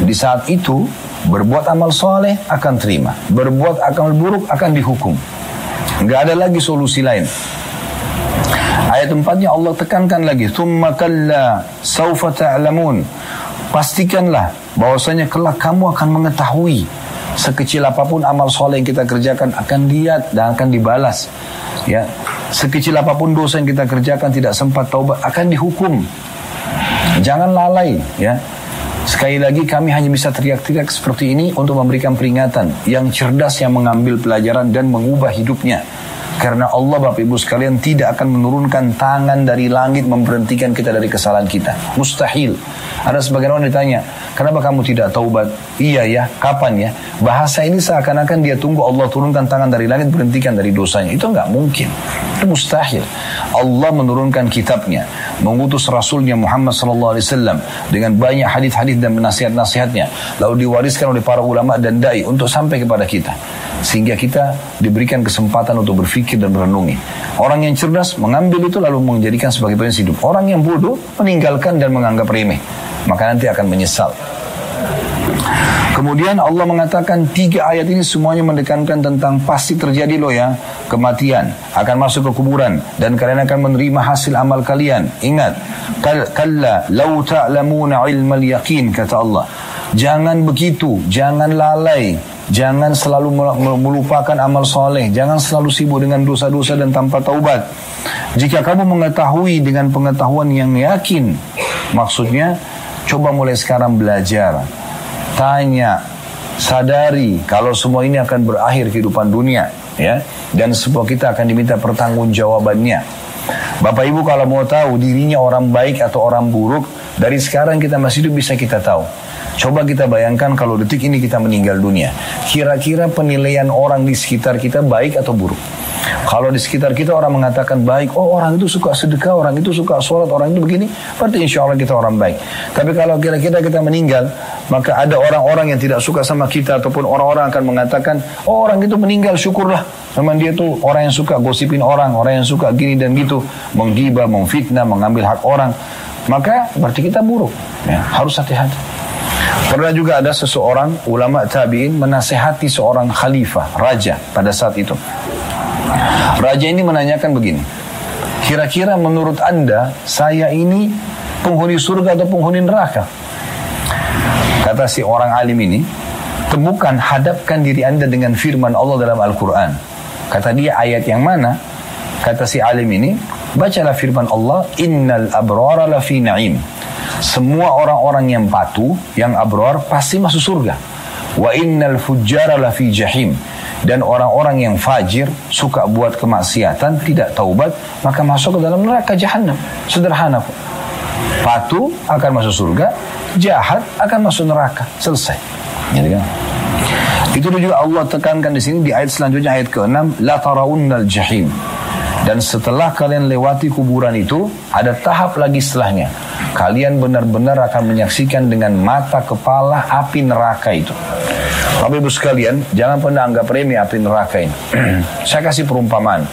Di saat itu, berbuat amal soleh akan terima, berbuat amal buruk akan dihukum. Enggak ada lagi solusi lain. Ayat 4-nya Allah tekankan lagi, tsumma kalla sawfa ta'lamun. Pastikanlah bahwasanya kelak kamu akan mengetahui Sekecil apapun amal soleh yang kita kerjakan akan dilihat dan akan dibalas. Ya, sekecil apapun dosa yang kita kerjakan tidak sempat taubat akan dihukum. Jangan lalai, ya. Sekali lagi kami hanya bisa teriak-teriak seperti ini untuk memberikan peringatan yang cerdas yang mengambil pelajaran dan mengubah hidupnya. Karena Allah Bapak Ibu sekalian tidak akan menurunkan tangan dari langit memberhentikan kita dari kesalahan kita. Mustahil. Ada sebagian orang ditanya, kenapa kamu tidak taubat? Iya ya, kapan ya? Bahasa ini seakan-akan dia tunggu Allah turunkan tangan dari langit berhentikan dari dosanya. Itu nggak mungkin. Itu mustahil. Allah menurunkan kitabnya, mengutus Rasulnya Muhammad SAW dengan banyak hadis-hadis dan nasihat-nasihatnya, lalu diwariskan oleh para ulama dan dai untuk sampai kepada kita, sehingga kita diberikan kesempatan untuk berfikir dan merenungi. Orang yang cerdas mengambil itu lalu menjadikan sebagai prinsip hidup. Orang yang bodoh meninggalkan dan menganggap remeh, maka nanti akan menyesal. Kemudian Allah mengatakan 3 ayat ini semuanya mendekankan tentang pasti terjadi loh ya, kematian, akan masuk ke kuburan dan kalian akan menerima hasil amal kalian. Ingat, kalla law ta'lamuna ilmal yaqin, kata Allah. Jangan begitu, jangan lalai, jangan selalu melupakan amal soleh, jangan selalu sibuk dengan dosa-dosa dan tanpa taubat. Jika kamu mengetahui dengan pengetahuan yang yakin, maksudnya coba mulai sekarang belajar, tanya, sadari kalau semua ini akan berakhir kehidupan dunia, ya, dan semua kita akan diminta pertanggungjawabannya. Bapak Ibu kalau mau tahu dirinya orang baik atau orang buruk, dari sekarang kita masih hidup bisa kita tahu. Coba kita bayangkan kalau detik ini kita meninggal dunia, kira-kira penilaian orang di sekitar kita baik atau buruk? Kalau di sekitar kita orang mengatakan baik, oh orang itu suka sedekah, orang itu suka sholat, orang itu begini, berarti insya Allah kita orang baik. Tapi kalau kira-kira kita meninggal, maka ada orang-orang yang tidak suka sama kita, ataupun orang-orang akan mengatakan, oh orang itu meninggal, syukurlah. Memang dia tuh orang yang suka gosipin orang yang suka gini dan gitu, menggibah, memfitnah, mengambil hak orang. Maka berarti kita buruk, ya, harus hati-hati. Pernah juga ada seseorang ulama tabi'in menasehati seorang khalifah, raja pada saat itu. Raja ini menanyakan begini, kira-kira menurut Anda saya ini penghuni surga atau penghuni neraka? Kata si orang alim ini, temukan, hadapkan diri Anda dengan firman Allah dalam Al-Quran. Kata dia, ayat yang mana? Kata si alim ini, bacalah firman Allah, innal abrara lafi na'im. Semua orang-orang yang patuh, yang abrar, pasti masuk surga. Wa innal fujjara lafi jahim. Dan orang-orang yang fajir, suka buat kemaksiatan, tidak taubat, maka masuk ke dalam neraka jahanam. Sederhana. Patuh akan masuk surga, jahat akan masuk neraka. Selesai. Gitu kan? Itu juga Allah tekankan di sini di ayat selanjutnya, ayat ke-6, la tarawunnal jahim. Dan setelah kalian lewati kuburan itu, ada tahap lagi setelahnya. Kalian benar-benar akan menyaksikan dengan mata kepala api neraka itu. Bapak Ibu sekalian, jangan pernah anggap remeh api neraka ini. Saya kasih perumpamaan.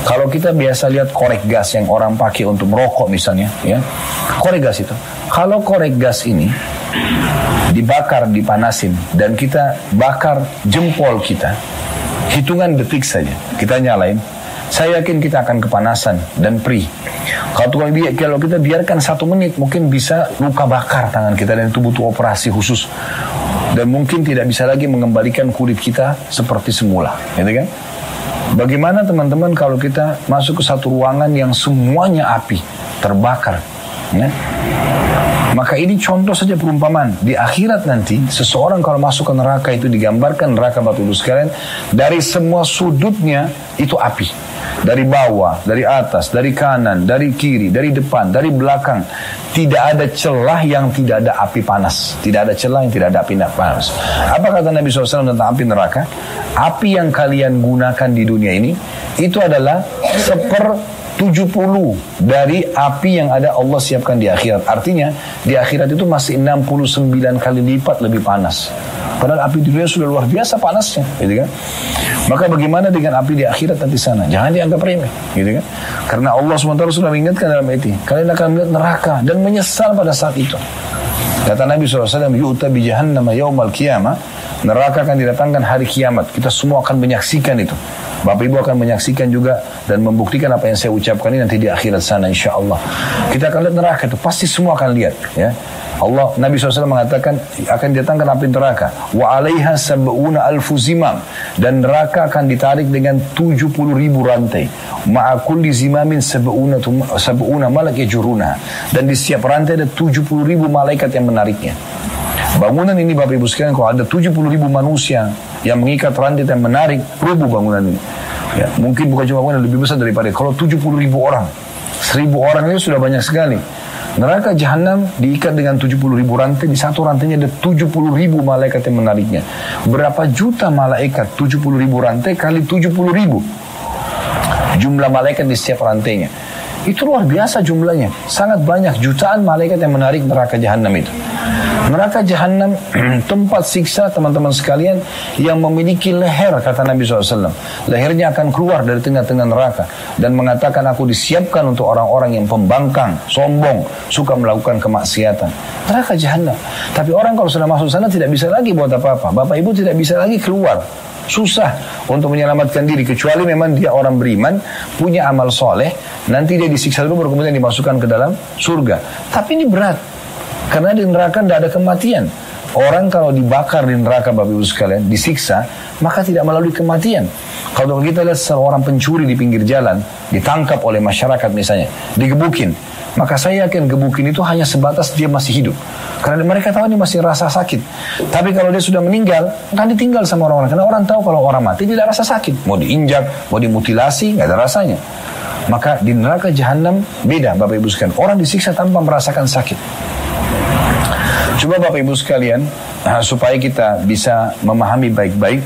Kalau kita biasa lihat korek gas yang orang pakai untuk merokok misalnya, ya, korek gas itu. Kalau korek gas ini dibakar, dipanasin, dan kita bakar jempol kita, hitungan detik saja, kita nyalain, saya yakin kita akan kepanasan dan perih. Kalau kita biarkan 1 menit, mungkin bisa luka bakar tangan kita dan itu butuh operasi khusus. Dan mungkin tidak bisa lagi mengembalikan kulit kita seperti semula, gitu kan? Bagaimana teman-teman kalau kita masuk ke satu ruangan yang semuanya api, terbakar, ya? Maka ini contoh saja perumpamaan. Di akhirat nanti, seseorang kalau masuk ke neraka itu digambarkan neraka Bapak Ibu sekalian, dari semua sudutnya itu api. Dari bawah, dari atas, dari kanan, dari kiri, dari depan, dari belakang. Tidak ada celah yang tidak ada api panas. Tidak ada celah yang tidak ada api panas. Apa kata Nabi SAW tentang api neraka? Api yang kalian gunakan di dunia ini, itu adalah 1/70 dari api yang ada Allah siapkan di akhirat. Artinya, di akhirat itu masih 69 kali lipat lebih panas. Padahal api di dunia sudah luar biasa panasnya, gitu kan? Maka bagaimana dengan api di akhirat nanti sana? Jangan dianggap remeh, gitu kan? Karena Allah SWT sudah mengingatkan dalam ayat ini, kalian akan melihat neraka dan menyesal pada saat itu. Kata Nabi SAW, yu'ta bi jahannama yawmal qiyamah, Neraka akan didatangkan hari kiamat. Kita semua akan menyaksikan itu. Bapak Ibu akan menyaksikan juga dan membuktikan apa yang saya ucapkan ini nanti di akhirat sana insya Allah. Kita akan lihat neraka itu, pasti semua akan lihat. Ya, Allah, Nabi SAW mengatakan akan didatangkan api neraka. Wa alaiha sab'una alfu zimam, dan neraka akan ditarik dengan 70.000 rantai. Ma'a kulli zimamin sab'una malak yajuruna, dan di setiap rantai ada 70.000 malaikat yang menariknya. Bangunan ini Bapak Ibu sekalian, kalau ada 70.000 manusia yang mengikat rantai dan menarik, rubuh bangunan ini. Ya, mungkin bukan cuma bangunan, lebih besar daripada kalau 70.000 orang. 1.000 orang itu sudah banyak sekali. Neraka Jahanam diikat dengan 70.000 rantai, di satu rantainya ada 70.000 malaikat yang menariknya. Berapa juta malaikat? 70.000 rantai kali 70.000. Jumlah malaikat di setiap rantainya. Itu luar biasa jumlahnya. Sangat banyak, jutaan malaikat yang menarik neraka Jahanam itu. Neraka Jahanam tempat siksa teman-teman sekalian yang memiliki leher, kata Nabi SAW. Lehernya akan keluar dari tengah-tengah neraka dan mengatakan, aku disiapkan untuk orang-orang yang pembangkang, sombong, suka melakukan kemaksiatan. Neraka Jahanam. Tapi orang kalau sudah masuk sana tidak bisa lagi buat apa-apa. Bapak Ibu tidak bisa lagi keluar. Susah untuk menyelamatkan diri, kecuali memang dia orang beriman, punya amal soleh, nanti dia disiksa dulu baru kemudian dimasukkan ke dalam surga. Tapi ini berat, karena di neraka tidak ada kematian. Orang kalau dibakar di neraka Bapak Ibu sekalian, disiksa, maka tidak melalui kematian. Kalau kita lihat seorang pencuri di pinggir jalan, ditangkap oleh masyarakat misalnya, digebukin, maka saya yakin gebukin itu hanya sebatas dia masih hidup. Karena mereka tahu ini masih rasa sakit. Tapi kalau dia sudah meninggal, akan ditinggal sama orang-orang. Karena orang tahu kalau orang mati tidak rasa sakit. Mau diinjak, mau dimutilasi, nggak ada rasanya. Maka di neraka Jahanam beda Bapak Ibu sekalian. Orang disiksa tanpa merasakan sakit. Coba Bapak Ibu sekalian, supaya kita bisa memahami baik-baik,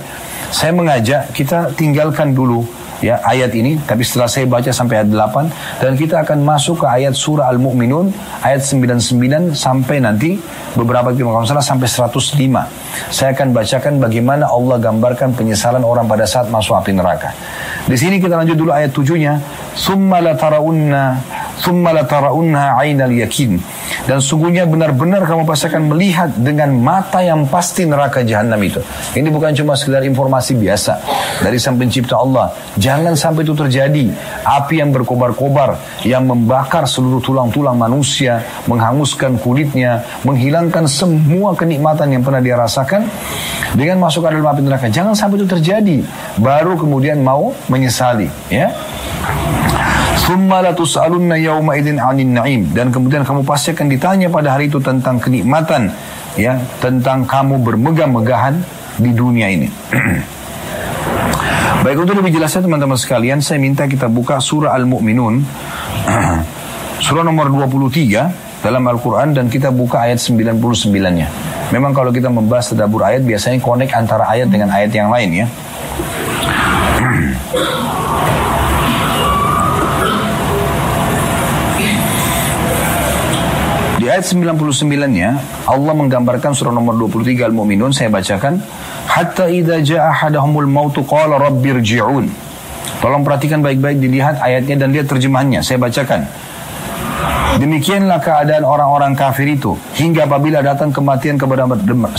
saya mengajak kita tinggalkan dulu ya ayat ini, tapi setelah saya baca sampai ayat 8, dan kita akan masuk ke ayat surah Al-Mu'minun ayat 99 sampai nanti beberapa kalau salah sampai 105. Saya akan bacakan bagaimana Allah gambarkan penyesalan orang pada saat masuk api neraka. Di sini kita lanjut dulu ayat 7-nya. Tsumma la tarawunna 'ainal yakin. Dan sungguhnya benar-benar kamu pasti akan melihat dengan mata yang pasti neraka Jahanam itu. Ini bukan cuma sekedar informasi biasa dari Sang Pencipta Allah. Jangan sampai itu terjadi. Api yang berkobar-kobar, yang membakar seluruh tulang-tulang manusia, menghanguskan kulitnya, menghilangkan semua kenikmatan yang pernah dia rasakan dengan masuk ke dalam api neraka. Jangan sampai itu terjadi. Baru kemudian mau menyesali, ya. Tsumma la tus'alunna yawma idzin 'anil na'im, dan kemudian kamu pasti akan ditanya pada hari itu tentang kenikmatan, ya, tentang kamu bermegah-megahan di dunia ini. Baik, untuk lebih jelasnya teman-teman sekalian, saya minta kita buka surah Al-Mu'minun, surah nomor 23 dalam Al-Quran, dan kita buka ayat 99-nya. Memang kalau kita membahas tadabbur ayat, biasanya connect antara ayat dengan ayat yang lain, ya. Di ayat 99-nya Allah menggambarkan surah nomor 23 Al-Mu'minun, saya bacakan, hatta idza jaa ahadahumul mautu qala rabbirji'un. Tolong perhatikan baik-baik, dilihat ayatnya dan lihat terjemahannya. Saya bacakan. Demikianlah keadaan orang-orang kafir itu hingga apabila datang kematian kepada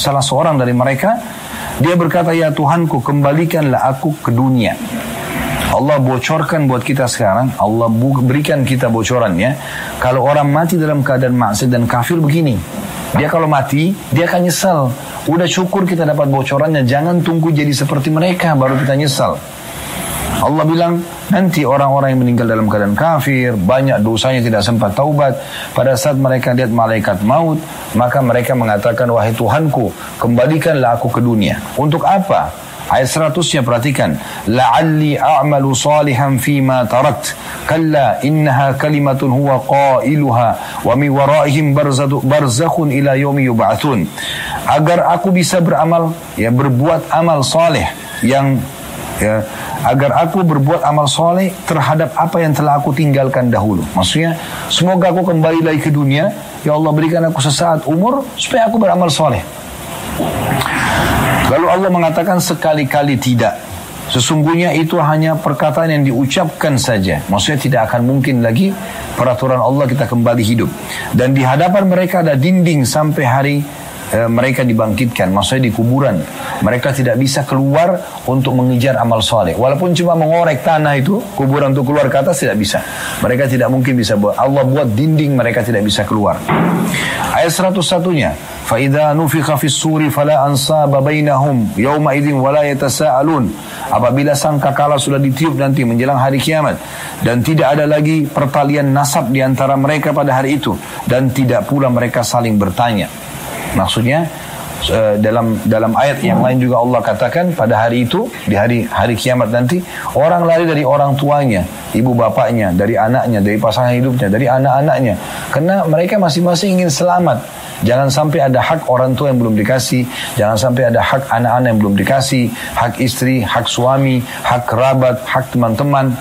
salah seorang dari mereka, dia berkata, ya Tuhanku, kembalikanlah aku ke dunia. Allah bocorkan buat kita sekarang, Allah berikan kita bocorannya. Kalau orang mati dalam keadaan maksiat dan kafir begini, dia kalau mati, dia akan nyesal. Udah syukur kita dapat bocorannya, jangan tunggu jadi seperti mereka baru kita nyesal. Allah bilang, nanti orang-orang yang meninggal dalam keadaan kafir, banyak dosanya tidak sempat taubat. Pada saat mereka lihat malaikat maut, maka mereka mengatakan, wahai Tuhanku, kembalikanlah aku ke dunia. Untuk apa? Ayat 100-nya perhatikan. La'alli a'malu salihan fima tarakt. Kalla innaha kalimatun huwa qailuha wa mi waraihim barzakhun ila yaumi yub'atsun. Agar aku bisa beramal, ya, berbuat amal saleh yang, ya, agar aku berbuat amal soleh terhadap apa yang telah aku tinggalkan dahulu. Maksudnya, semoga aku kembali lagi ke dunia, ya Allah berikan aku sesaat umur supaya aku beramal soleh. Lalu Allah mengatakan sekali-kali tidak. Sesungguhnya itu hanya perkataan yang diucapkan saja. Maksudnya tidak akan mungkin lagi peraturan Allah kita kembali hidup. Dan di hadapan mereka ada dinding sampai hari mereka dibangkitkan, maksudnya di kuburan. Mereka tidak bisa keluar untuk mengejar amal soleh. Walaupun cuma mengorek tanah itu, kuburan untuk keluar ke atas tidak bisa. Mereka tidak mungkin bisa buat. Allah buat dinding, mereka tidak bisa keluar. Ayat 101-nya, فَإِذَا نُفِخَ فِي الصُّورِ فَلَا أَنْصَابَ بَيْنَهُمْ يَوْمَئِذٍ وَلَا يَتَسَاءَلُونَ. Apabila sangkakala sudah ditiup nanti menjelang hari kiamat, dan tidak ada lagi pertalian nasab di antara mereka pada hari itu, dan tidak pula mereka saling bertanya. Maksudnya dalam ayat yang lain juga Allah katakan pada hari itu, di hari kiamat nanti, orang lari dari orang tuanya, ibu bapaknya, dari anaknya, dari pasangan hidupnya, dari anak-anaknya, karena mereka masing-masing ingin selamat. Jangan sampai ada hak orang tua yang belum dikasih, jangan sampai ada hak anak-anak yang belum dikasih, hak istri, hak suami, hak kerabat, hak teman-teman,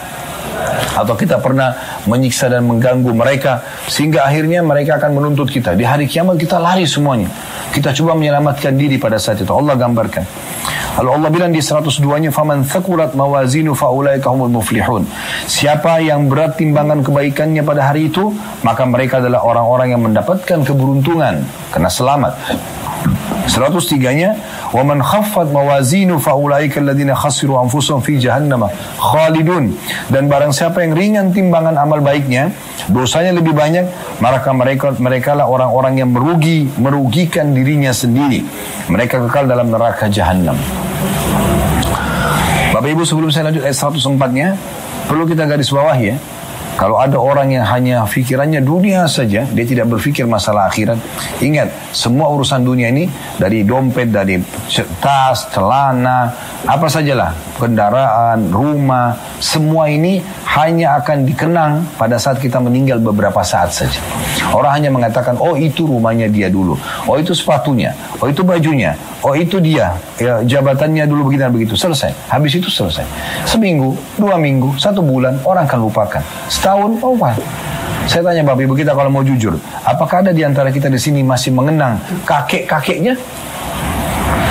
atau kita pernah menyiksa dan mengganggu mereka, sehingga akhirnya mereka akan menuntut kita. Di hari kiamat kita lari semuanya, kita coba menyelamatkan diri pada saat itu. Allah gambarkan. Lalu Allah bilang di 102-nya, faman thaqulat mawazinu faulaika humul muflihun. Siapa yang berat timbangan kebaikannya pada hari itu, maka mereka adalah orang-orang yang mendapatkan keberuntungan karena selamat. 103-nya, waman khaffat mawazinu faulaika alladziina khasiru anfusahum fi jahannam khalidun. Dan barang siapa yang ringan timbangan amal baiknya, dosanya lebih banyak, maka mereka lah orang-orang yang merugikan dirinya sendiri. Mereka kekal dalam neraka jahannam. Bapak Ibu, sebelum saya lanjut ayat 104-nya, perlu kita garis bawah ya. Kalau ada orang yang hanya pikirannya dunia saja, dia tidak berpikir masalah akhirat. Ingat, semua urusan dunia ini, dari dompet, dari tas, celana, apa sajalah, kendaraan, rumah, semua ini hanya akan dikenang pada saat kita meninggal beberapa saat saja. Orang hanya mengatakan, oh itu rumahnya dia dulu, oh itu sepatunya, oh itu bajunya, oh itu dia, ya, jabatannya dulu begini dan begitu. Selesai, habis itu selesai. Seminggu, 2 minggu, 1 bulan, orang akan lupakan. Setahun, oh wah. Saya tanya Bapak Ibu kita kalau mau jujur, apakah ada di antara kita di sini masih mengenang kakek-kakeknya?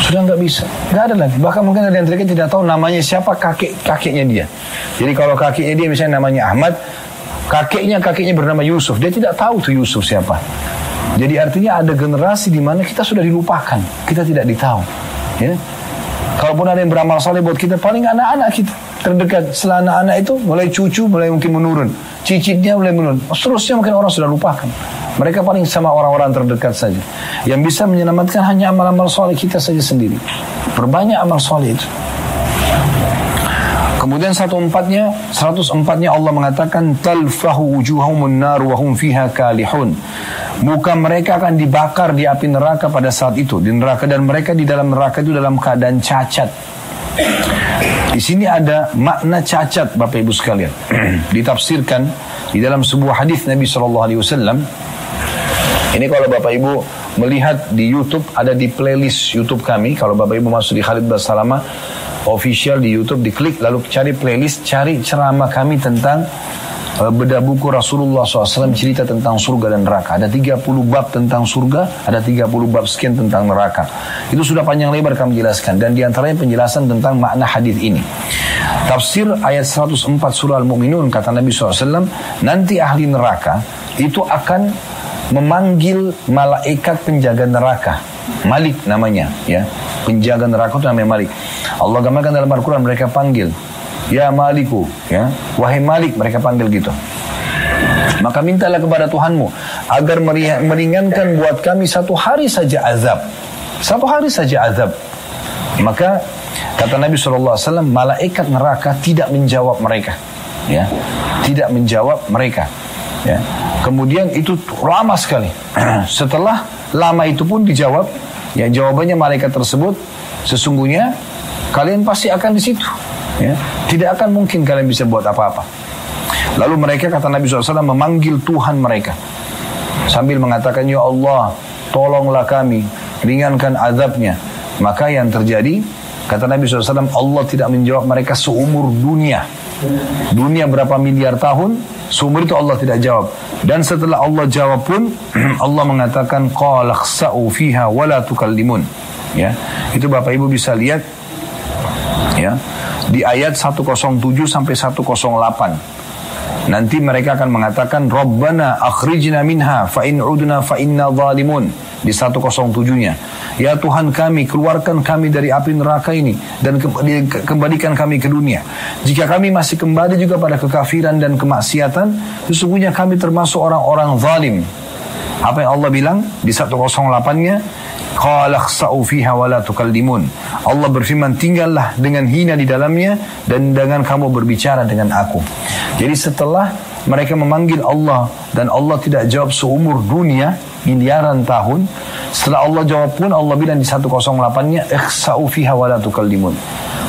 Sudah nggak bisa, nggak ada lagi. Bahkan mungkin ada yang kita tidak tahu namanya siapa kakeknya dia. Jadi kalau kakeknya dia misalnya namanya Ahmad, kakeknya bernama Yusuf, dia tidak tahu tuh Yusuf siapa. Jadi artinya ada generasi di mana kita sudah dilupakan, kita tidak ditahu. Ya. Kalaupun ada yang beramal saleh buat kita, paling anak-anak kita terdekat. Setelah anak-anak itu mulai cucu, mulai mungkin menurun, cicitnya mulai menurun, seterusnya mungkin orang sudah lupakan. Mereka paling sama orang-orang terdekat saja. Yang bisa menyelamatkan hanya amal-amal soleh kita saja sendiri. Perbanyak amal soleh itu. Kemudian 104-nya Allah mengatakan, talfahu wujuhahumun nar wa hum fiha kalihun. Muka mereka akan dibakar di api neraka pada saat itu, di neraka, dan mereka di dalam neraka itu dalam keadaan cacat. Di sini ada makna cacat, Bapak Ibu sekalian. Ditafsirkan di dalam sebuah hadis Nabi SAW. Ini kalau Bapak Ibu melihat di YouTube, ada di playlist YouTube kami. Kalau Bapak Ibu masuk di Khalid Basalama official di YouTube, diklik lalu cari playlist, cari ceramah kami tentang bedah buku Rasulullah SAW, cerita tentang surga dan neraka. Ada 30 bab tentang surga, ada 30 bab sekian tentang neraka. Itu sudah panjang lebar kami jelaskan, dan diantaranya penjelasan tentang makna hadis ini. Tafsir ayat 104 surah Al-Mu'minun, kata Nabi SAW, nanti ahli neraka itu akan memanggil malaikat penjaga neraka, Malik namanya, ya. Penjaga neraka itu namanya Malik. Allah gambarkan dalam Al-Quran, mereka panggil, ya Maliku, ya, wahai Malik, mereka panggil gitu. Maka mintalah kepada Tuhanmu agar meringankan buat kami 1 hari saja azab. 1 hari saja azab. Maka kata Nabi SAW, malaikat neraka tidak menjawab mereka, ya, tidak menjawab mereka, ya. Kemudian itu lama sekali. Setelah lama itu pun dijawab, ya, jawabannya malaikat tersebut, sesungguhnya kalian pasti akan di situ, ya. Tidak akan mungkin kalian bisa buat apa-apa. Lalu mereka, kata Nabi SAW, memanggil Tuhan mereka sambil mengatakan, ya Allah, tolonglah kami, ringankan azabnya. Maka yang terjadi, kata Nabi SAW, Allah tidak menjawab mereka seumur dunia. Dunia berapa miliar tahun, seumur itu Allah tidak jawab. Dan setelah Allah jawab pun, Allah mengatakan, qala khsa'u fiha wa la tukallimun. Ya, itu Bapak Ibu bisa lihat, ya, di ayat 107 sampai 108. Nanti mereka akan mengatakan Rabbana akhrijna minha fa in udna fa inna zalimun. Di 107-nya, ya Tuhan kami, keluarkan kami dari api neraka ini dan kembalikan kami ke dunia. Jika kami masih kembali juga pada kekafiran dan kemaksiatan, sesungguhnya kami termasuk orang-orang zalim. Apa yang Allah bilang di 108-nya? Qala khsa'u fiha wa la tukallimun. Allah berfirman, tinggallah dengan hina di dalamnya dan jangan kamu berbicara dengan aku. Jadi setelah mereka memanggil Allah dan Allah tidak jawab seumur dunia, miliaran tahun, setelah Allah jawab pun Allah bilang di 108-nya, ikhsa'u fiha wa la tukallimun.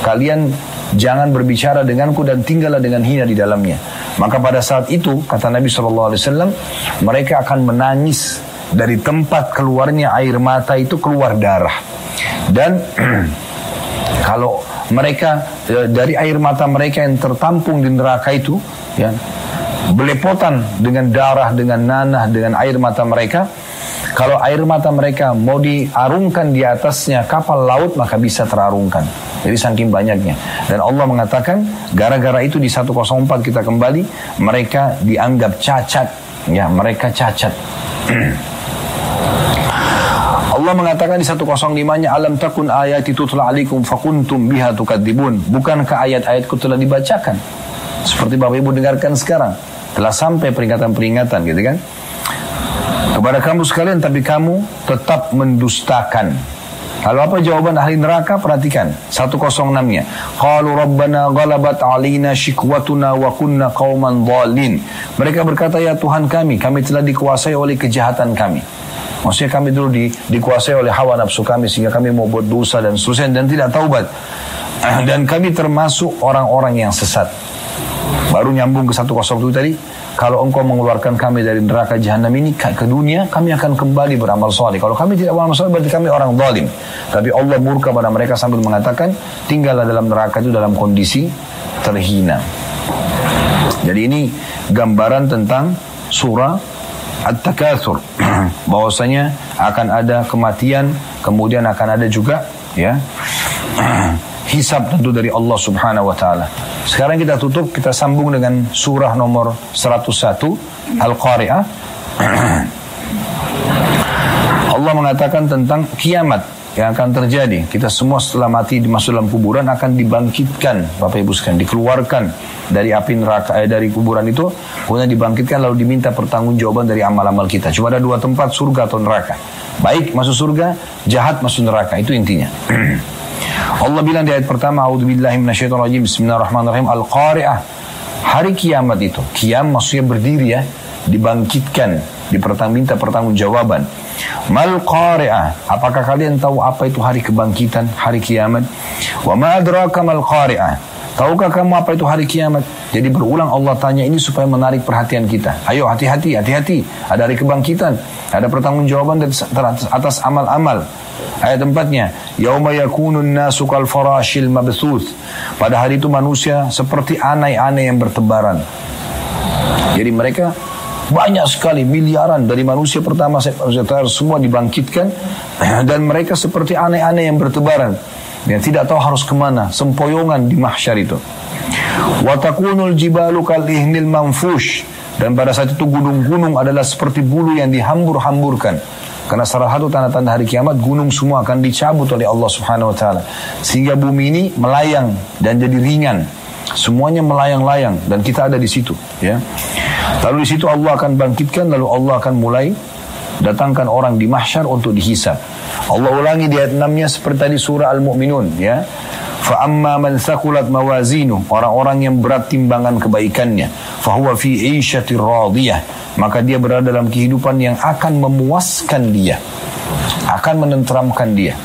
Kalian jangan berbicara denganku dan tinggallah dengan hina di dalamnya. Maka pada saat itu kata Nabi SAW, mereka akan menangis. Dari tempat keluarnya air mata itu keluar darah. Dan kalau mereka dari air mata mereka yang tertampung di neraka itu, ya, belepotan dengan darah, dengan nanah, dengan air mata mereka. Kalau air mata mereka mau diarungkan di atasnya kapal laut, maka bisa terarungkan. Jadi saking banyaknya. Dan Allah mengatakan, gara-gara itu di 104 kita kembali, mereka dianggap cacat. Ya, mereka cacat. Allah mengatakan di 105-nya, alam takun ayati tutla alaikum fakuntum biha tukadzibun. Bukankah ayat-ayatku telah dibacakan? Seperti Bapak Ibu dengarkan sekarang. Telah sampai peringatan-peringatan gitu kan. Kepada kamu sekalian, tapi kamu tetap mendustakan. Lalu apa jawaban ahli neraka? Perhatikan 106-nya. Qalu rabbana ghalabat alina shikwatuna wa kunna qauman dhalin. Mereka berkata, ya Tuhan kami telah dikuasai oleh kejahatan kami. Maksudnya kami dulu dikuasai oleh hawa nafsu kami sehingga kami mau buat dosa dan seterusnya dan tidak taubat. Dan kami termasuk orang-orang yang sesat. Baru nyambung ke 107 tadi. Kalau engkau mengeluarkan kami dari neraka jahanam ini ke dunia, kami akan kembali beramal saleh. Kalau kami tidak beramal saleh, berarti kami orang zalim. Tapi Allah murka pada mereka sambil mengatakan, tinggallah dalam neraka itu dalam kondisi terhina. Jadi ini gambaran tentang surah At-Takatsur. Bahwasanya akan ada kematian, kemudian akan ada juga ya hisab tentu dari Allah Subhanahu wa taala. Sekarang kita tutup, kita sambung dengan surah nomor 101 Al-Qari'ah. Allah mengatakan tentang kiamat yang akan terjadi. Kita semua setelah mati masuk dalam kuburan akan dibangkitkan, Bapak Ibu sekalian, dikeluarkan dari api neraka, dari kuburan itu, kemudian dibangkitkan lalu diminta pertanggungjawaban dari amal-amal kita. Cuma ada dua tempat, surga atau neraka. Baik masuk surga, jahat masuk neraka. Itu intinya. Allah bilang di ayat pertama, a'udzubillahi minasyaitonirrajim, bismillahirrahmanirrahim, Al-Qari'ah. Hari kiamat itu, kiam maksudnya berdiri ya, dibangkitkan, minta pertanggungjawaban. Mal Qari'ah, apakah kalian tahu apa itu hari kebangkitan, hari kiamat? Wa ma adraka mal Qari'ah, tahukah kamu apa itu hari kiamat? Jadi berulang Allah tanya ini supaya menarik perhatian kita. Ayo hati-hati, hati-hati. Ada hari kebangkitan, ada pertanggungjawaban atas amal-amal. Ayat 4-nya, yauma yakunun nasu kal farashil mabthuth. Pada hari itu manusia seperti anai-anai yang bertebaran. Jadi mereka banyak sekali, miliaran dari manusia pertama semua dibangkitkan dan mereka seperti aneh-aneh yang bertebaran yang tidak tahu harus kemana, sempoyongan di mahsyar itu. Wa takunul jibalu kal ihnil manfush, dan pada saat itu gunung-gunung adalah seperti bulu yang dihambur-hamburkan. Karena salah satu tanda-tanda hari kiamat, gunung semua akan dicabut oleh Allah Subhanahu wa taala sehingga bumi ini melayang dan jadi ringan. Semuanya melayang-layang dan kita ada di situ, ya. Lalu di situ Allah akan bangkitkan, lalu Allah akan mulai datangkan orang di mahsyar untuk dihisab. Allah ulangi di ayat 6-nya seperti tadi surah Al-Mu'minun, ya. Fa amma man thaqulat mawazinu, orang-orang yang berat timbangan kebaikannya, fa huwa fi 'ishatir radiyah, maka dia berada dalam kehidupan yang akan memuaskan dia, akan menenteramkan dia.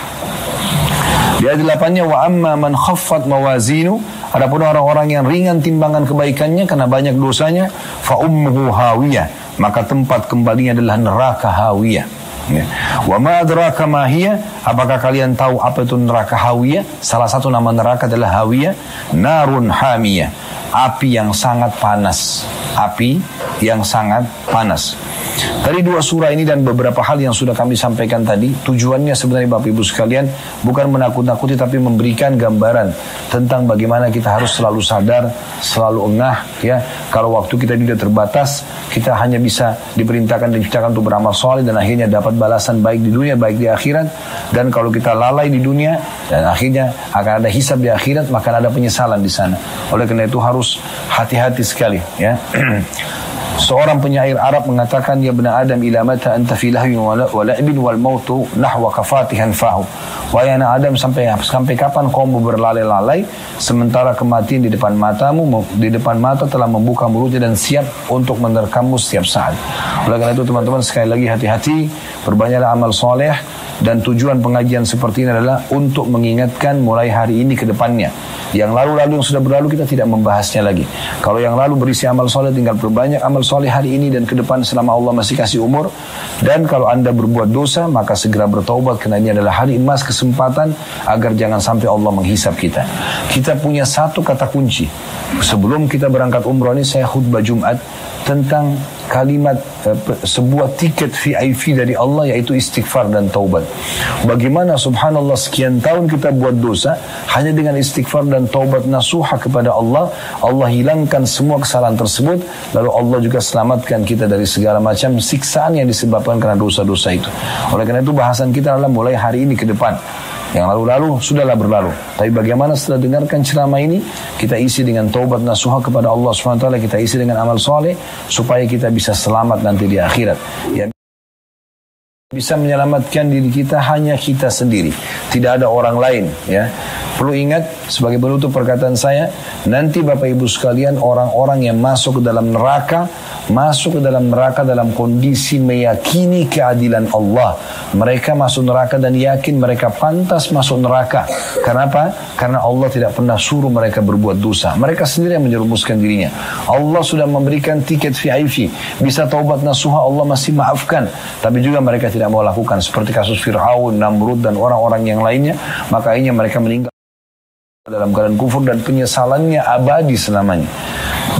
Di ayat 8-nya, wa amma man khaffat mawazinu, adapun orang-orang yang ringan timbangan kebaikannya karena banyak dosanya, fa ummuhu hawiyah, maka tempat kembalinya adalah neraka hawiyah. Ya. Wa ma adraka ma hiya, apakah kalian tahu apa itu neraka hawiyah? Salah satu nama neraka adalah hawiyah, narun hamiyah, api yang sangat panas, api yang sangat panas. Dari dua surah ini dan beberapa hal yang sudah kami sampaikan tadi, tujuannya sebenarnya Bapak Ibu sekalian bukan menakut-nakuti tapi memberikan gambaran tentang bagaimana kita harus selalu sadar, selalu engah ya. Kalau waktu kita tidak terbatas, kita hanya bisa diperintahkan dan diciptakan untuk beramal soleh dan akhirnya dapat balasan baik di dunia, baik di akhirat. Dan kalau kita lalai di dunia dan akhirnya akan ada hisab di akhirat, maka ada penyesalan di sana. Oleh karena itu harus hati-hati sekali ya. Seorang penyair Arab mengatakan, ya bena Adam ila mata anta fi lahwin wa la'ibin wal mautu nahwa kafatihan fahu. Wahai anak Adam, sampai kapan kamu berlalai-lalai sementara kematian di depan matamu, di depan mata telah membuka mulutnya dan siap untuk menerkammu setiap saat. Oleh karena itu teman-teman sekali lagi hati-hati, perbanyaklah amal soleh. Dan tujuan pengajian seperti ini adalah untuk mengingatkan mulai hari ini ke depannya. Yang lalu-lalu yang sudah berlalu kita tidak membahasnya lagi. Kalau yang lalu berisi amal soleh, tinggal perbanyak amal soleh hari ini dan ke depan selama Allah masih kasih umur. Dan kalau anda berbuat dosa, maka segera bertaubat karena ini adalah hari emas kesempatan agar jangan sampai Allah menghisap kita. Kita punya satu kata kunci. Sebelum kita berangkat umroh ini saya khutbah Jumat tentang kalimat sebuah tiket VIP dari Allah, yaitu istighfar dan taubat. Bagaimana subhanallah sekian tahun kita buat dosa, hanya dengan istighfar dan taubat nasuha kepada Allah, Allah hilangkan semua kesalahan tersebut, lalu Allah juga selamatkan kita dari segala macam siksaan yang disebabkan karena dosa-dosa itu. Oleh karena itu bahasan kita adalah mulai hari ini ke depan. Yang lalu-lalu sudahlah berlalu. Tapi bagaimana setelah dengarkan ceramah ini, kita isi dengan taubat nasuha kepada Allah SWT, kita isi dengan amal soleh, supaya kita bisa selamat nanti di akhirat. Ya, bisa menyelamatkan diri kita hanya kita sendiri, tidak ada orang lain ya. Perlu ingat sebagai penutup perkataan saya, nanti Bapak Ibu sekalian, orang-orang yang masuk ke dalam neraka dalam kondisi meyakini keadilan Allah. Mereka masuk neraka dan yakin mereka pantas masuk neraka. Kenapa? Karena Allah tidak pernah suruh mereka berbuat dosa. Mereka sendiri yang menjerumuskan dirinya. Allah sudah memberikan tiket VIP. Bisa taubat nasuha, Allah masih maafkan. Tapi juga mereka tidak mau lakukan. Seperti kasus Fir'aun, Namrud dan orang-orang yang lainnya. Maka akhirnya mereka meninggal dalam keadaan kufur dan penyesalannya abadi selamanya.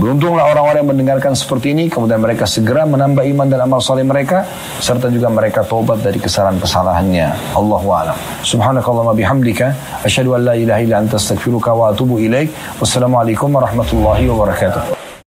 Beruntunglah orang-orang yang mendengarkan seperti ini, kemudian mereka segera menambah iman dan amal soleh mereka, serta juga mereka taubat dari kesalahan-kesalahannya. Allahu a'lam. Subhanakallahumma bihamdika, asyhadu an la ilaha illa anta astaghfiruka wa atubu ilaik. Wassalamualaikum warahmatullahi wabarakatuh.